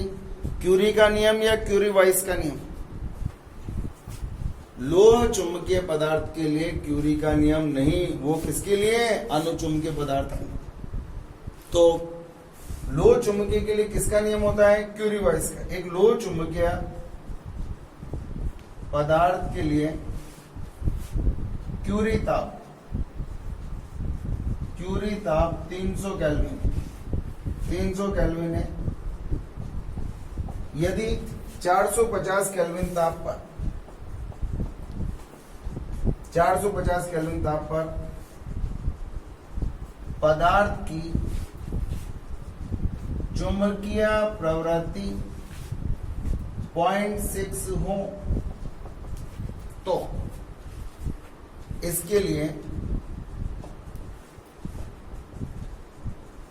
क्यूरी का नियम या क्यूरी वाइस का नियम? लोह चुंबकीय पदार्थ के लिए क्यूरी का नियम नहीं, वो किसके लिए? अनुचुंबकीय पदार्थ के लिए। तो लोह चुंबकीय के लिए किसका नियम होता है? क्यूरी वाइस का। एक लोह चुंबकीय पदार्थ के लिए क्यूरी ताप 300 केल्विन, 300 केल्विन है। यदि 450 केल्विन ताप पर 450 केल्विन ताप पर पदार्थ की चुंबकीय प्रवृत्ति 0.6 हो तो इसके लिए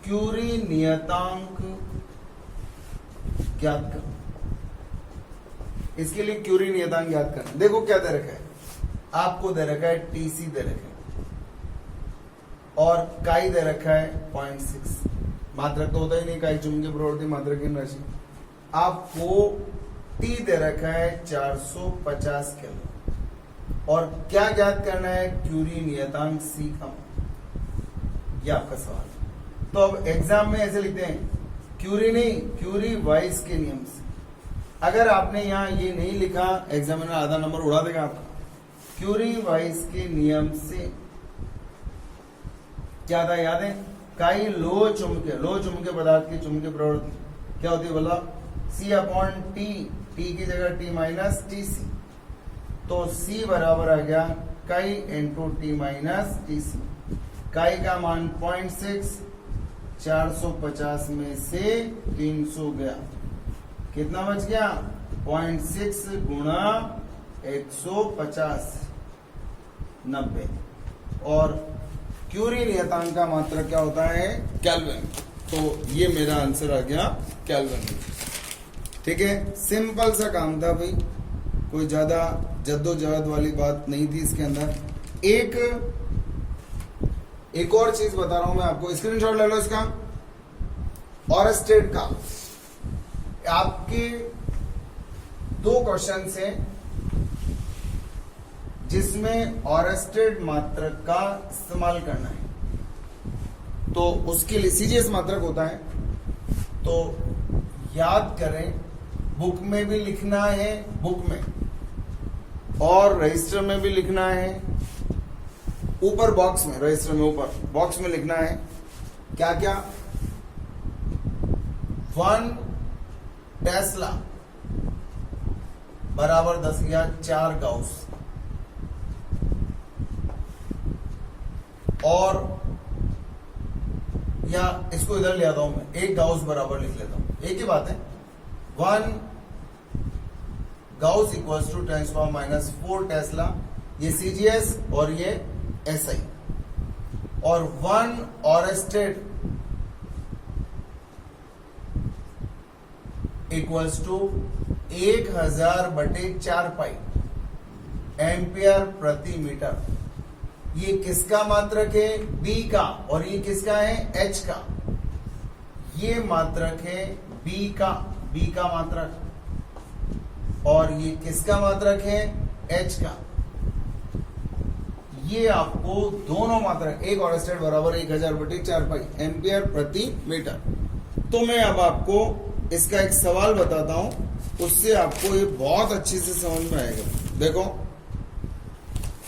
क्यूरी नियतांक ज्ञात करो। इसके लिए क्यूरी नियतांक ज्ञात करना। देखो क्या दे रखा है आपको, दे रखा है टीसी दे रखा है और काई दे रखा है 0.6। मात्रक तो होता ही नहीं, काई चुंबकीय प्रवृत्ति मात्रकीय राशि। आपको टी दे रखा है 450 केल्विन। और क्या ज्ञात करना है, क्यूरी नियतांक C का, ये आपका सवाल है। तो अब एग्जाम में ऐसे लिखते हैं, क्यूरी नहीं, क्यूरी वाइस के नियम से। अगर आपने यहाँ ये नहीं लिखा, एग्जामिनर आधा नंबर उड़ा देगा आपका। क्यूरी वाइस के नियम से क्या था, याद है, काई लो चुंबकीय पदार्थ की चुंबकीय प्रवृत्ति क्या होती है बोला, C/T, T की जगह T माइनस TC, तो C बराबर आ गया काई इंटू T माइनस TC। काई का मान 0.6, 450 में से 300 गया, कितना बच गया, 0.6 गुणा 150, 90। और क्यूरी नियतांक का मात्रक क्या होता है, केल्विन। तो ये मेरा आंसर आ गया केल्विन। ठीक है, सिंपल सा काम था भाई, कोई ज्यादा जद्दोजहद वाली बात नहीं थी इसके अंदर। एक और चीज बता रहा हूं मैं आपको, स्क्रीनशॉट ले लो इसका। ऑरस्टेड का आपके 2 क्वेश्चन हैं जिसमें ऑरस्टेड मात्रक का इस्तेमाल करना है, तो उसके लिए सीजीएस मात्रक होता है, तो याद करें, बुक में भी लिखना है, बुक में, और रजिस्टर में भी लिखना है, ऊपर बॉक्स में, रजिस्टर में ऊपर बॉक्स में लिखना है क्या क्या, 1 टेस्ला बराबर 10,4 गाउस, और या इसको इधर ले आता हूं मैं, 1 गाउस बराबर लिख लेता हूं, एक ही बात है, 1 गाउस इक्वल्स टू 10⁻⁻4 टेस्ला, ये सीजीएस और ये एसआई, और 1 oersted equals to 1000/4 pi ampere प्रति मीटर। ये किसका मात्रक है, बी का, और ये किसका है, एच का। ये मात्रक है बी का मात्रक, और ये किसका मात्रक है, एच का। ये आपको दोनों मात्रक, एक ऑरस्टेड बराबर 1000/4 पाई एम्पियर प्रति मीटर। तो मैं अब आपको इसका एक सवाल बताता हूं, उससे आपको ये बहुत अच्छे से समझ में आएगा। देखो,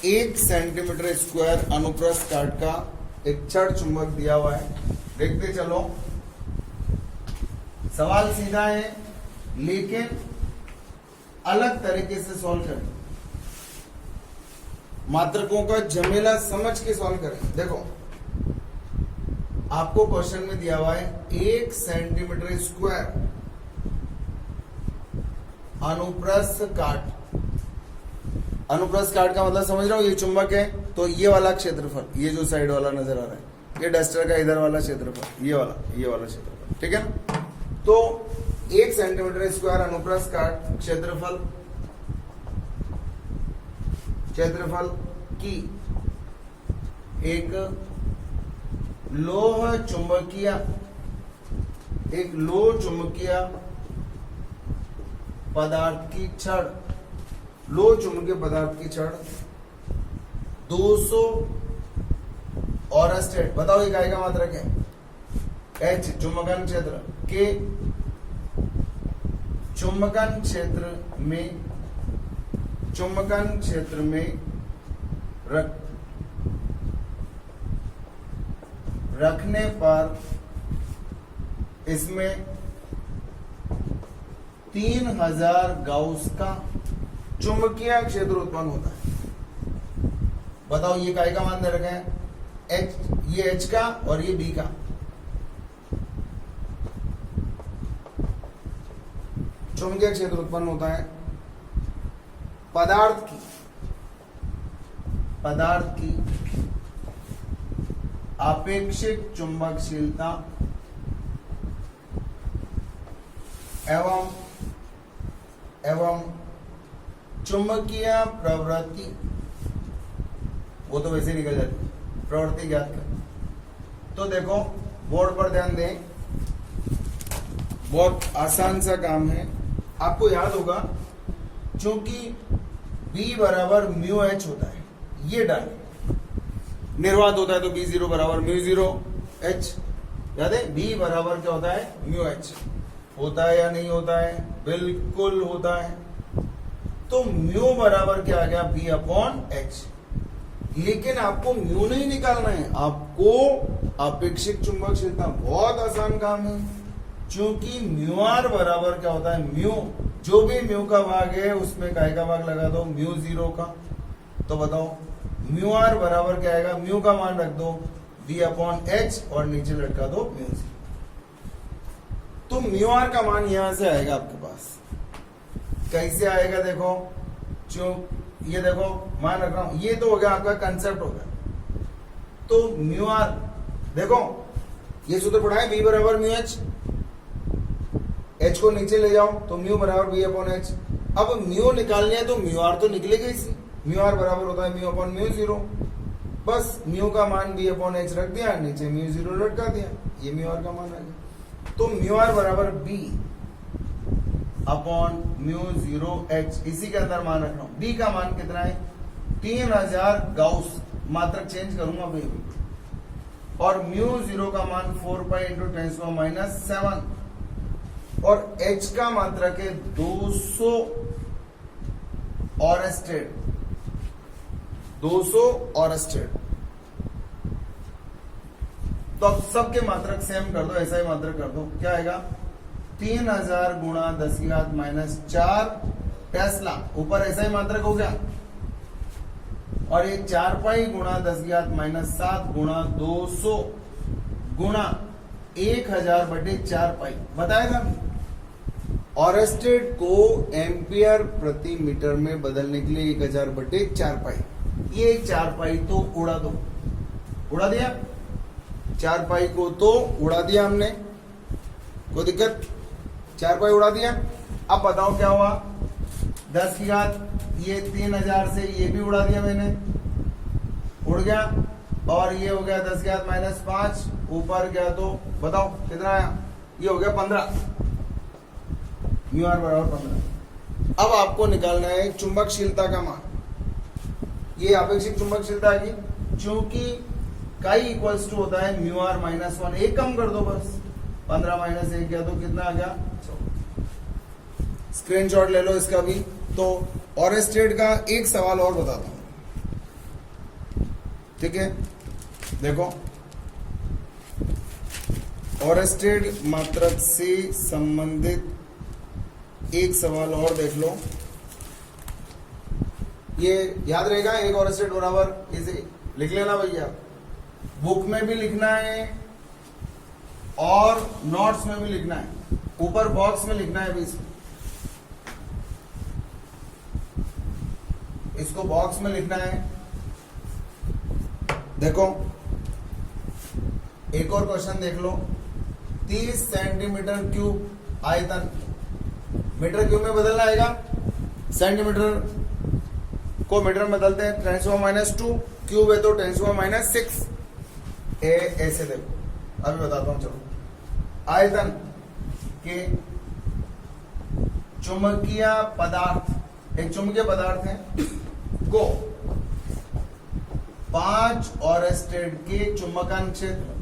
1 सेंटीमीटर स्क्वायर अनुप्रस्थ काट का एक छड़ चुंबक दिया हुआ है, देखते चलो। सवाल सीधा है, लेकिन अलग तरीके से सॉल्व करें, मात्रकों का झमेला समझ के सॉल्व करें। देखो, आपको क्वेश्चन में दिया हुआ है 1 सेंटीमीटर स्क्वायर अनुप्रस्थ काट। अनुप्रस्थ काट का मतलब समझ रहा हूं, ये चुंबक है, तो ये वाला क्षेत्रफल, ये जो साइड वाला नजर आ रहा है, ये डस्टर का इधर वाला क्षेत्रफल, ये वाला क्षेत्रफल, ठीक है ना। तो 1 सेंटीमीटर स्क्वायर अनुप्रस्थ काट क्षेत्रफल की एक लोह चुंबकीय पदार्थ की छड़, लो चुंबकीय पदार्थ की छड़ 200 ऑरस्टेड, बताओ ये काय का मात्रक है, एच चुंबकन क्षेत्र के, चुंबकन क्षेत्र में रखने पर इसमें 3000 गाउस का चुंबकीय क्षेत्र उत्पन्न होता है। बताओ ये काय का मान दे रखा है, एच, ये एच का और ये बी का। चुंबकीय क्षेत्र उत्पन्न होता है पदार्थ की आपेक्षिक चुंबकशीलता एवं चुंबकीय प्रवृत्ति, वो तो वैसे निकल जाती, प्रवृत्ति ज्ञात कर। तो देखो, बोर्ड पर ध्यान दें, बहुत आसान सा काम है, आपको याद होगा, क्योंकि B बराबर म्यू एच होता है, ये डालें। निर्वात होता है तो B जीरो बराबर म्यू जीरो एच, याद है B बराबर क्या होता है, म्यू एच। होता है या नहीं होता है, बिल्कुल होता है। तो म्यू बराबर क्या आ गया, B अपॉन एच। लेकिन आपको म्यू नहीं निकालना है, आपको अपेक्षित चुंबकशीलता। बहुत आसान काम है, क्योंकि म्यू आर बराबर क्या होता है, म्यू, जो भी म्यू का भाग है उसमें काय का भाग लगा दो, म्यू जीरो का। तो बताओ म्यू आर बराबर क्या आएगा, म्यू का मान रख दो B अपॉन एच और नीचे लटका दो म्यू जीरो। तो म्यू आर का मान यहां से आएगा आपके पास। कैसे आएगा देखो, जो ये देखो मान रख रहा हूं, ये तो हो गया आपका कंसेप्ट हो गया। तो म्यू आर देखो, ये सूत्र पढ़ा है, B बराबर म्यू एच, एच को नीचे ले जाओ तो म्यू बराबर B अपॉन एच। अब म्यू निकालने है तो म्यू आर तो निकलेगा इसी, म्यू आर बराबर होता है म्यू अपॉन म्यू जीरो। बस म्यू का मान B अपॉन एच रख दिया, नीचे म्यू जीरो लटका दिया, ये म्यू आर का मान आ गया। तो म्यू आर बराबर B upon mu zero H, इसी के अंदर मान रख रहा हूं। B का मान कितना है, 3000 गाउस, मात्रक चेंज करूंगा भाई। और म्यू जीरो का मान 4 पाई इंटू 10⁻⁷ और H का मात्रक है 200 ऑरेस्टेड, 200 ऑरेस्टेड। तो अब सबके मात्रक सेम कर दो, ऐसा ही मात्रक कर दो। क्या आएगा, 3000 गुणा 10⁻⁴ टेस्ला, ऊपर ऐसा ही मात्रक हो गया। और ये 4 पाई गुणा 10⁻⁷ गुणा 200 गुणा 1000/4 पाई बताया था। ऑरेस्टेड को एम्पियर प्रति मीटर में बदलने के लिए 1000/4 पाई, ये 4 पाई तो उड़ा दो, उड़ा दिया, 4 पाई को तो उड़ा दिया हमने, कोई दिक्कत, 4 पाई उड़ा दिया। अब बताओ क्या हुआ, 10 की घात, ये 3000 से ये भी उड़ा दिया मैंने, उड़ गया। और ये हो गया 10 की घात -5, ऊपर गया तो बताओ कितना आया, ये हो गया 15, म्यू आर बराबर 15। अब आपको निकालना है चुंबकशीलता का मान, ये अपेक्षित चुंबकशीलता की, क्योंकि काई इक्वल्स टू होता है म्यू आर -1, एक कम कर दो बस, 15 - 1 गया तो कितना आ गया, स्क्रीनशॉट ले लो इसका भी। तो ऑरेस्टेड का एक सवाल और बताता हूं, ठीक है, देखो ऑरेस्टेड मात्रक से संबंधित एक सवाल और देख लो, ये याद रहेगा, एक ऑरेस्टेड बराबर इसे लिख लेना भैया, बुक में भी लिखना है और नोट्स में भी लिखना है, ऊपर बॉक्स में लिखना है भी, इसको बॉक्स में लिखना है। देखो एक और क्वेश्चन देख लो, 30 सेंटीमीटर क्यूब आयतन, मीटर क्यूब में बदलना आएगा, सेंटीमीटर को मीटर में बदलते हैं, 10⁻², क्यूब है तो 10⁻6, ऐसे देखो, अभी बताता हूं, चलो। आयतन के चुंबकीय पदार्थ, एक चुंबकीय पदार्थ है को 5 ऑरेस्टेड के चुंबकन क्षेत्र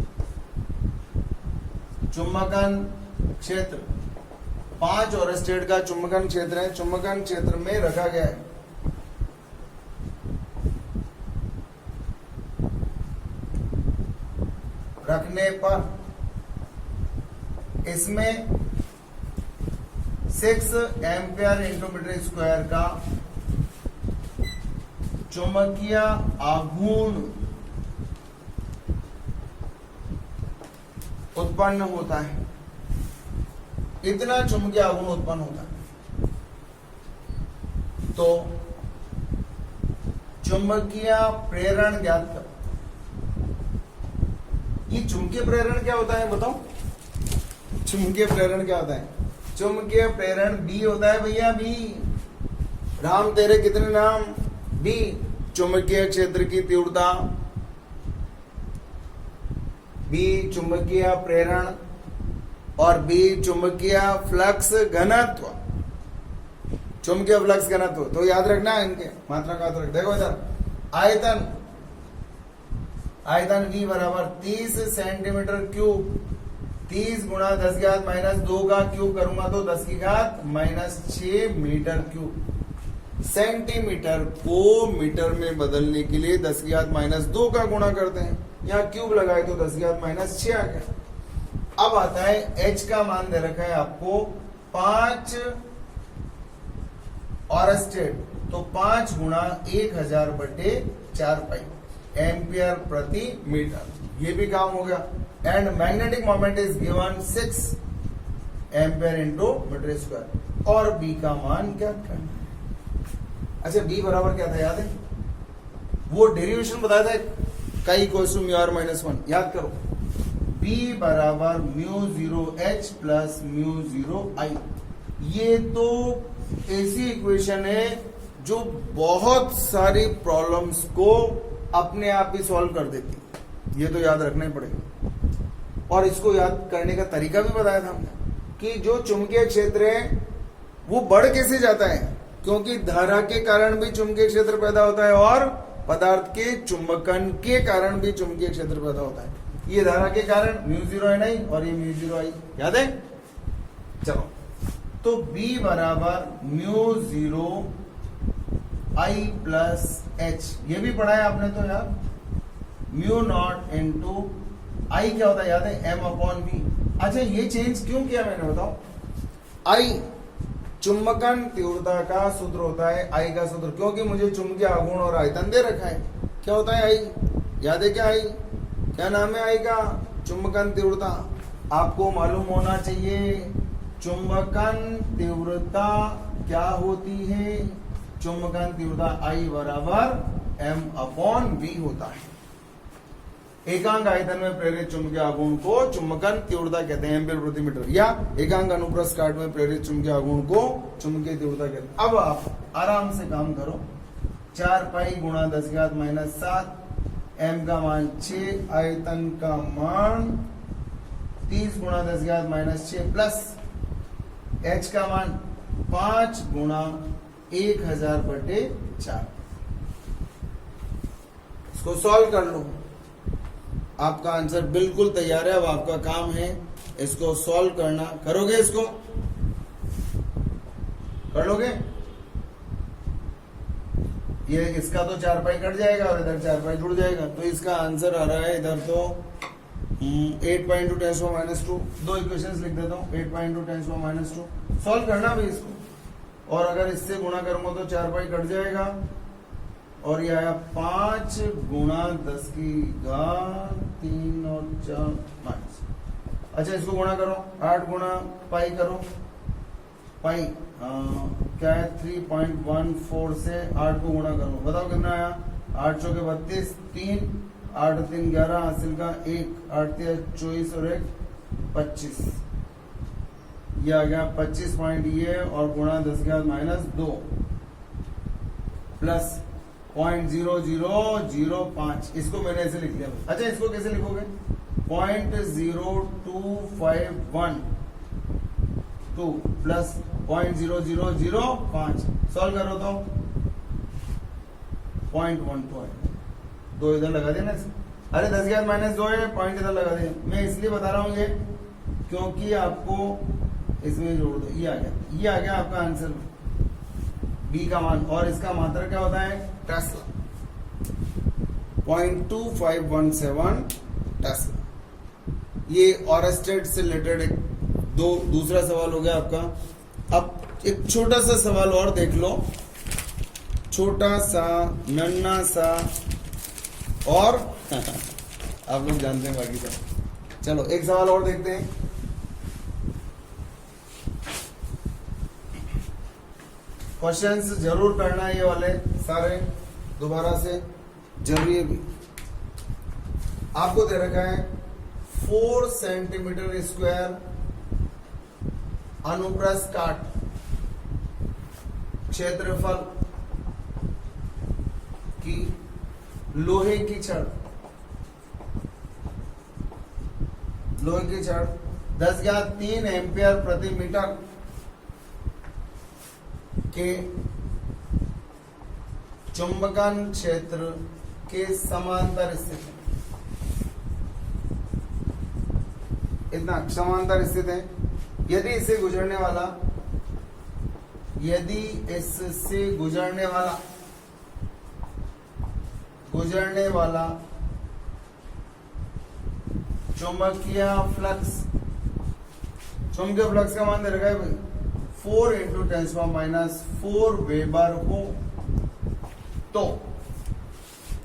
5 ऑरेस्टेड का चुंबकन क्षेत्र है, चुंबकन क्षेत्र में रखा गया है। रखने पर इसमें 6 एम्पियर इंटू मीटर स्क्वायर का चुंबकीय आघूर्ण उत्पन्न होता है, इतना चुंबकीय आघूर्ण उत्पन्न होता है। तो चुंबकीय प्रेरण ज्ञात करो। ये चुंबकीय प्रेरण क्या होता है बताओ, चुंबकीय प्रेरण क्या होता है, चुंबकीय प्रेरण बी होता है भैया, बी, राम तेरे कितने नाम, बी, चुंबकीय क्षेत्र की तीव्रता, बी चुंबकीय प्रेरण और बी चुंबकीय फ्लक्स घनत्व। चुंबकीय फ्लक्स घनत्व तो याद रखना है इनके मात्रा का तो देखो इधर आयतन V बराबर 30 सेंटीमीटर क्यूब 30 गुणा 10 की घात -2 का क्यूब करूंगा तो 10 की घात -6 मीटर क्यूब। सेंटीमीटर को मीटर में बदलने के लिए 10 की घात -2 का गुणा करते हैं, यहाँ क्यूब लगाए तो 10 की घात -6 आ गया। अब आता है h का मान दे रखा है आपको 5 और स्टेट तो 5 गुणा 1000/4 पाई एम्पियर प्रति मीटर, ये भी काम हो गया। And magnetic moment is given 6 ampere into metre square. और बी का मान क्या करना? अच्छा बी बराबर क्या था याद है? वो डेरिवेशन बताया था काई इक्वल्स टू म्यू आर -1, याद करो। बी बराबर μ0h प्लस μ0i। ये तो ऐसी इक्वेशन है जो बहुत सारी प्रॉब्लम्स को अपने आप ही सॉल्व कर देती, ये तो याद रखना ही पड़ेगा। और इसको याद करने का तरीका भी बताया था हमने कि जो चुंबकीय क्षेत्र है वो बढ़ कैसे जाता है, क्योंकि धारा के कारण भी चुंबकीय क्षेत्र पैदा होता है और पदार्थ के चुंबकन के कारण भी चुंबकीय क्षेत्र पैदा होता है। ये धारा के कारण μ0ni और ये μ0i, याद है? चलो तो B बराबर μ0i प्लस h, ये भी पढ़ा है आपने तो यार। μ0 इंटू आई क्या होता है याद है? m/v। अच्छा ये चेंज क्यों किया मैंने बताओ? I चुंबकन तीव्रता का सूत्र होता है, I का सूत्र, क्योंकि मुझे चुंबकीय आघूर्ण और आयतन दे रखा है। क्या होता है I? याद है क्या I? क्या नाम है I का? चुंबकन तीव्रता। आपको मालूम होना चाहिए चुंबकन तीव्रता क्या होती है। चुंबकन तीव्रता I बराबर m/v होता है। एकांक आयतन में प्रेरित चुंबकीय आघूर्ण को चुंबकन तीव्रता कहते हैं एम्पीयर प्रति मीटर, या एकांक अनुप्रस्थ काट में प्रेरित चुंबकीय आघूर्ण को चुंबकीय तीव्रता कहते हैं। अब आप आराम से काम करो। 4 पाई गुणा 10 की घात -7, m का मान 6, आयतन का मान 30 गुणा 10 की घात -6 प्लस h का मान 5 गुणा 1000/4। इसको सॉल्व कर लो, आपका आंसर बिल्कुल तैयार है। अब आपका काम है इसको सॉल्व करना। करोगे? इसको कर लोगे? ये इसका तो 4 पाई कट जाएगा और इधर 4 पाई जुड़ जाएगा, तो इसका आंसर आ रहा है इधर तो 8 पाई इंटू 10⁻²। दो इक्वेशंस लिख देता हूँ, 8 पाई इंटू 10⁻²। सॉल्व करना भी इसको, और अगर इससे गुणा करूंगा तो 4 पाई कट जाएगा और ये आया 5 गुणा 10 की घात 3 और 4 माइनस। अच्छा इसको गुणा करो, 8 गुणा पाई करो, पाई क्या है 3.14 से 8 को गुणा करो, बताओ कितना आया? 8 चौके 32, 3 8 3 11 हासिल का 1, 8 3 24 और 1 25। ये आ गया 25 पॉइंट ये और गुणा 10 की घात -2 प्लस 0.0005। इसको मैंने ऐसे लिख लिया। अच्छा इसको कैसे लिखोगे? 0.021 प्लस 0.0005। सॉल्व करो तो 0.12 दो इधर लगा देना। अरे 10 की घात -2 है, पॉइंट इधर लगा दे। मैं इसलिए बता रहा हूं ये क्योंकि आपको इसमें जोड़ दो। ये आ गया आपका आंसर बी का मान। और इसका मात्रा क्या होता है? Tesla, 0.2517 Tesla. ये ऑरस्टेड से रिलेटेड एक दूसरा सवाल हो गया आपका। अब एक छोटा सा सवाल और देख लो, छोटा सा नन्ना सा, और आप लोग जानते हैं बाकी सब। चलो एक सवाल और देखते हैं। क्वेश्चंस जरूर करना है, ये वाले सारे दोबारा से जरूरी है भी। आपको दे रखा है 4 सेंटीमीटर स्क्वायर अनुप्रस्थ काट क्षेत्रफल की लोहे की छड़ 10 की घात 3 एम्पियर प्रति मीटर के चुंबकन क्षेत्र के समांतर स्थित है, इतना समांतर स्थित है। यदि इससे गुजरने वाला चुंबकीय फ्लक्स का मान दे रखा है भाई 4 × 10⁻⁴ वेबर हो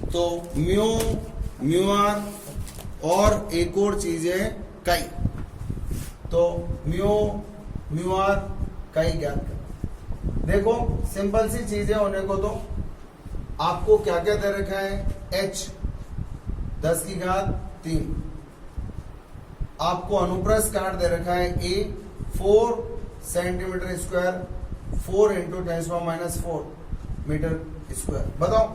तो म्यू आर और एक और चीज है काई। तो म्यू आर काई ज्ञात कर। देखो सिंपल सी चीजें होने को तो आपको क्या क्या दे रखा है, h 10⁻³ आपको अनुप्रस्थ काट दे रखा है a 4 centimetre square 4 × 10⁻⁴ metre square. बताओ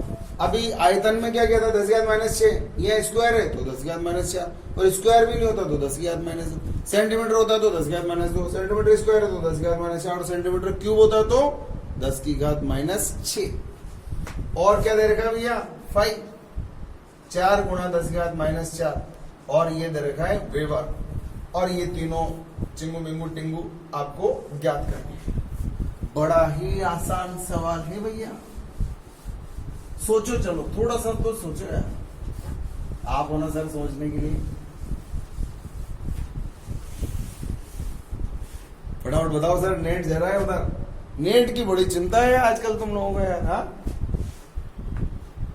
अभी आयतन में क्या कहता है 10⁻⁶, यह स्क्वायर है तो 10⁻⁴, और स्क्वायर भी नहीं होता तो 10⁻⁻, सेंटीमीटर होता तो 10⁻², सेंटीमीटर स्क्वायर है तो 10⁻⁴, और सेंटीमीटर क्यूब होता तो 10⁻⁻⁶। और क्या दे रखा है भैया 5 4 × 10⁻⁴, और ये दे रखा है वेबर। और ये तीनों चिंगू मिंगू टिंगू आपको ज्ञात करनी है। बड़ा ही आसान सवाल है भैया, सोचो, चलो थोड़ा सा तो सोचो यार, आप होना सर सोचने के लिए। फटाफट बताओ सर, नेट जा रहा है उधर, नेट की बड़ी चिंता है आजकल तुम लोगों को यार। हाँ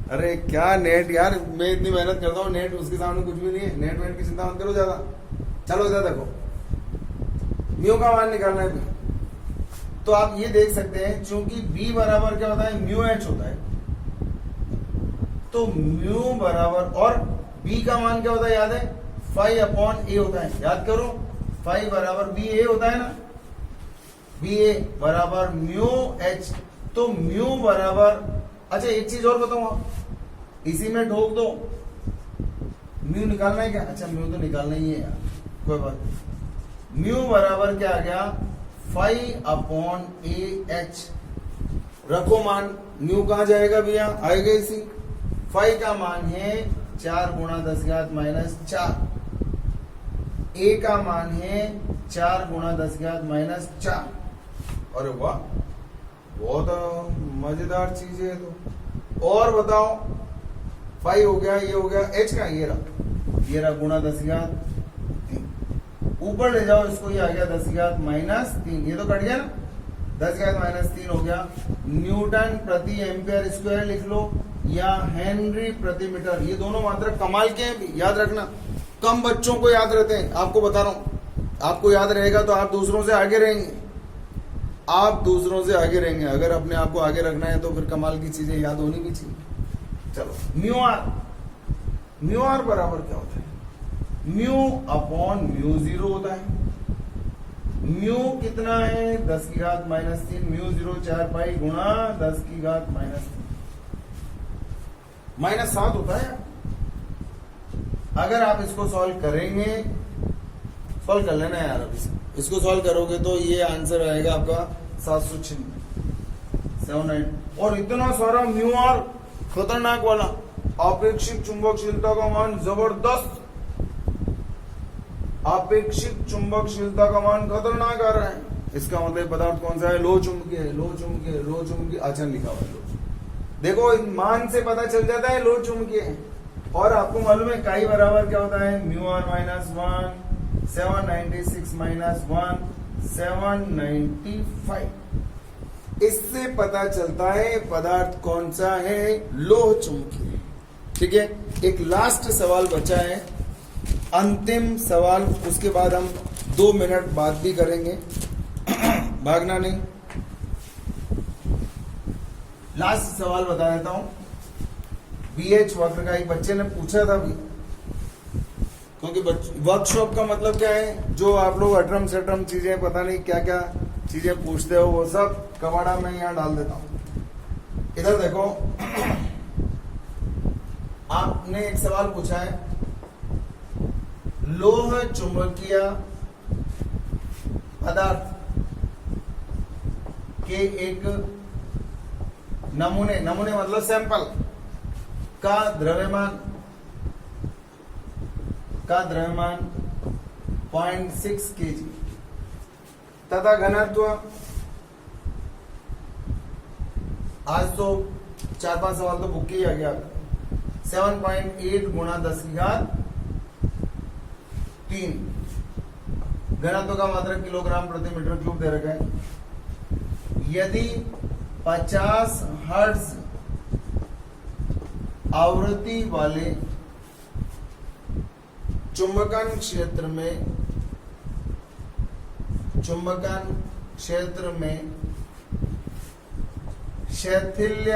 अरे क्या नेट यार, मैं इतनी मेहनत करता हूँ, नेट उसके सामने कुछ भी नहीं है। नेट वेट की चिंता मत करो ज्यादा। चलो इधर देखो, म्यू का मान निकालना है भी। तो आप ये देख सकते हैं चूंकि b बराबर क्या होता है म्यू एच होता है, तो म्यू बराबर, और b का मान क्या होता है याद है 5/a होता है, याद करो 5 बराबर ba होता है ना, ba बराबर म्यू एच। तो म्यू बराबर, अच्छा एक चीज और बताऊं, इसी में ठोक दो, म्यू निकालना है क्या, अच्छा म्यू तो निकालना ही है यार, कोई बात नहीं। म्यू बराबर क्या आ गया 5/ah। रखो मान, म्यू कहां जाएगा भैया, आएगा इसी, 5 का मान है 4 × 10⁻⁴, a का मान है 4 × 10⁻⁴। अरे वाह, बहुत मजेदार चीज है तो। और बताओ 5 हो गया, ये हो गया, h का ये रहा गुणा 10⁻³ ऊपर ले जाओ इसको, ये आ गया 10⁻⁻3, ये तो कट गया ना, 10⁻⁻3 हो गया। न्यूटन प्रति एम्पियर स्क्वायर लिख लो या हेनरी प्रति मीटर, ये दोनों मात्रा कमाल के हैं, याद रखना। कम बच्चों को याद रहते हैं, आपको बता रहा हूं, आपको याद रहेगा तो आप दूसरों से आगे रहेंगे, अगर अपने आप को आगे रखना है तो फिर कमाल की चीजें याद होनी भी चाहिए। चलो म्यू आर बराबर क्या होता है, μ/μ0 होता है। म्यू कितना है 10⁻³ म्यू 0 4 पाई गुणा 10⁻³ -7 होता है। अगर आप इसको सॉल्व करेंगे, सॉल्व कर लेना यार, अभी इसको सॉल्व करोगे तो ये आंसर आएगा आपका 796। और इतना सारा म्यू आर खतरनाक वाला, आपेक्षिक चुंबकशीलता का मान जबरदस्त, आपेक्षिक चुंबकशीलता का मान खतरनाक आ रहा है। इसका मतलब पदार्थ कौन सा है, लो चुंबकीय आचरण लिखा हुआ है। देखो मान से पता चल जाता है लो चुंबकीय। और आपको मालूम है काई बराबर क्या होता है, म्यू आर -1 796 -1 795। इससे पता चलता है पदार्थ कौन सा है, लोह चुंबकीय। ठीक है, एक लास्ट सवाल बचा है, अंतिम सवाल, उसके बाद हम 2 मिनट बात भी करेंगे, भागना नहीं। लास्ट सवाल बता देता हूं, बीएच वक्र का एक बच्चे ने पूछा था भी, क्योंकि वर्कशॉप का मतलब क्या है, जो आप लोग अटरम सटरम चीजें पता नहीं क्या क्या चीजें पूछते हो वो सब कबाड़ा में यहां डाल देता हूं। इधर देखो, आपने एक सवाल पूछा है, लोह चुंबकीय पदार्थ के एक नमूने मतलब सैंपल का द्रव्यमान 0.6 kg तथा घनत्व, आज तो 4-5 सवाल तो बुक किया गया, 7.8 गुणा 10⁻3। घनत्व का मात्रक किलोग्राम प्रति मीटर क्यूब दे रखा है। यदि 50 हर्ट्ज आवृत्ति वाले चुंबकन क्षेत्र में शैथिल्य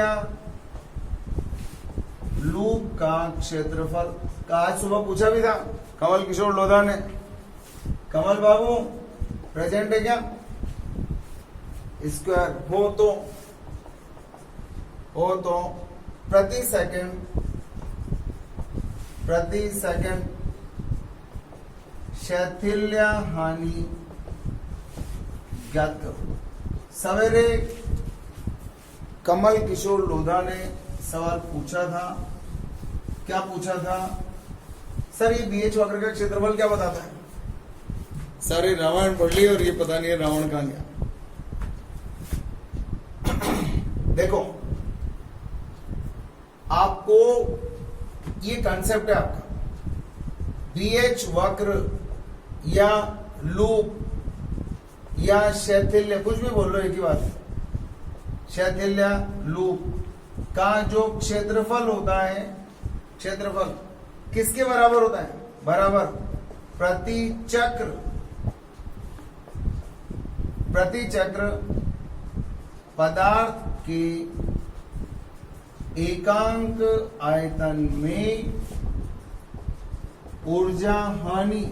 लूप का क्षेत्रफल का, आज सुबह पूछा भी था कमल किशोर लोधा ने। कमल बाबू प्रेजेंट है क्या? स्क्वायर हो तो प्रति सेकंड शैथिल्य हानि ज्ञात करो। सवेरे कमल किशोर लोधा ने सवाल पूछा था। क्या पूछा था? सर ये बीएच वक्र का क्षेत्रफल क्या बताता है? सर ये रावण पढ़ ली और ये पता नहीं है रावण कहां गया। देखो आपको ये कंसेप्ट है आपका, बीएच वक्र या लूप या शैथिल्य, कुछ भी बोल लो एक ही बात है। शैथिल्य लूप का जो क्षेत्रफल होता है, क्षेत्रफल किसके बराबर होता है? बराबर प्रति चक्र पदार्थ के एकांक आयतन में ऊर्जा हानि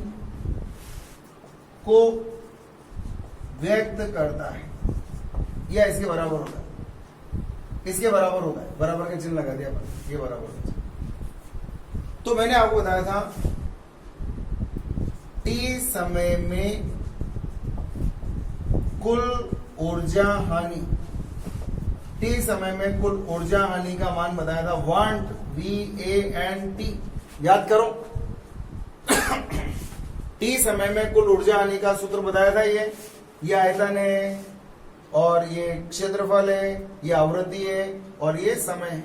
को व्यक्त करता है, या इसके बराबर होता है। इसके बराबर होता है, बराबर का चिन्ह लगा दिया, ये बराबर होता है। तो मैंने आपको बताया था T समय में कुल ऊर्जा हानि, T समय में कुल ऊर्जा हानि का मान बताया था, वांट VANT, याद करो। T समय में कुल ऊर्जा हानि का सूत्र बताया था, ये आयतन है और ये क्षेत्रफल है, ये आवृत्ति है और ये समय है।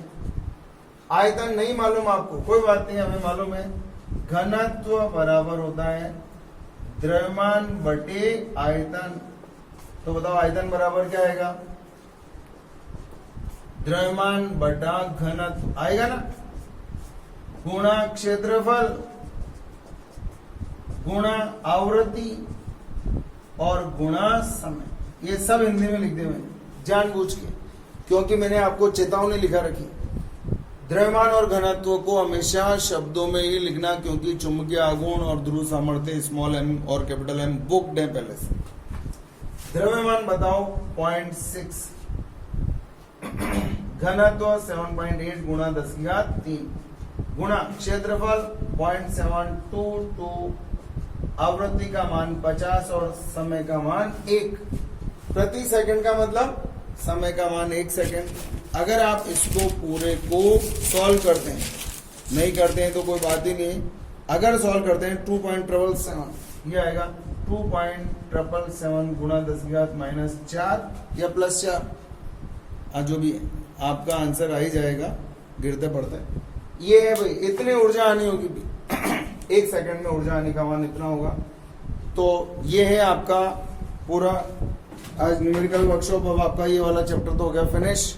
आयतन नहीं मालूम आपको, कोई बात नहीं, हमें मालूम है। घनत्व बराबर होता है द्रव्यमान बटे आयतन। तो बताओ आयतन बराबर क्या आएगा? द्रव्यमान बटा घनत्व आएगा ना, गुणा क्षेत्रफल गुणा आवृत्ति और गुणा समय। ये सब हिंदी में लिख दे मैंने जानबूझ के, क्योंकि मैंने आपको चेतावनी लिखा रखी, द्रव्यमान और घनत्व को हमेशा शब्दों में ही लिखना, क्योंकि चुंबकीय आघूर्ण और ध्रुव सामर्थ्य स्मॉल m और कैपिटल M बुक्ड है पहले से। द्रव्यमान बताओ 0.6, घनत्व 7.8 गुणा 10⁻3 गुणा क्षेत्रफल 0.722, आवृत्ति का मान 50 और समय का मान 1। प्रति सेकंड का मतलब समय का मान 1 सेकंड। अगर आप इसको पूरे को सॉल्व करते हैं, नहीं करते हैं तो कोई बात ही नहीं। अगर सॉल्व करते हैं 2.777 ये आएगा 2.777 गुणा 10⁻⁻4 या +4, जो भी है आपका आंसर आ ही जाएगा गिरते पड़ते। ये है भाई, इतनी ऊर्जा आनी होगी 1 सेकंड में, ऊर्जा आने का मान इतना होगा। तो ये है आपका पूरा आज न्यूमेरिकल वर्कशॉप। अब आपका ये वाला चैप्टर तो हो गया फिनिश।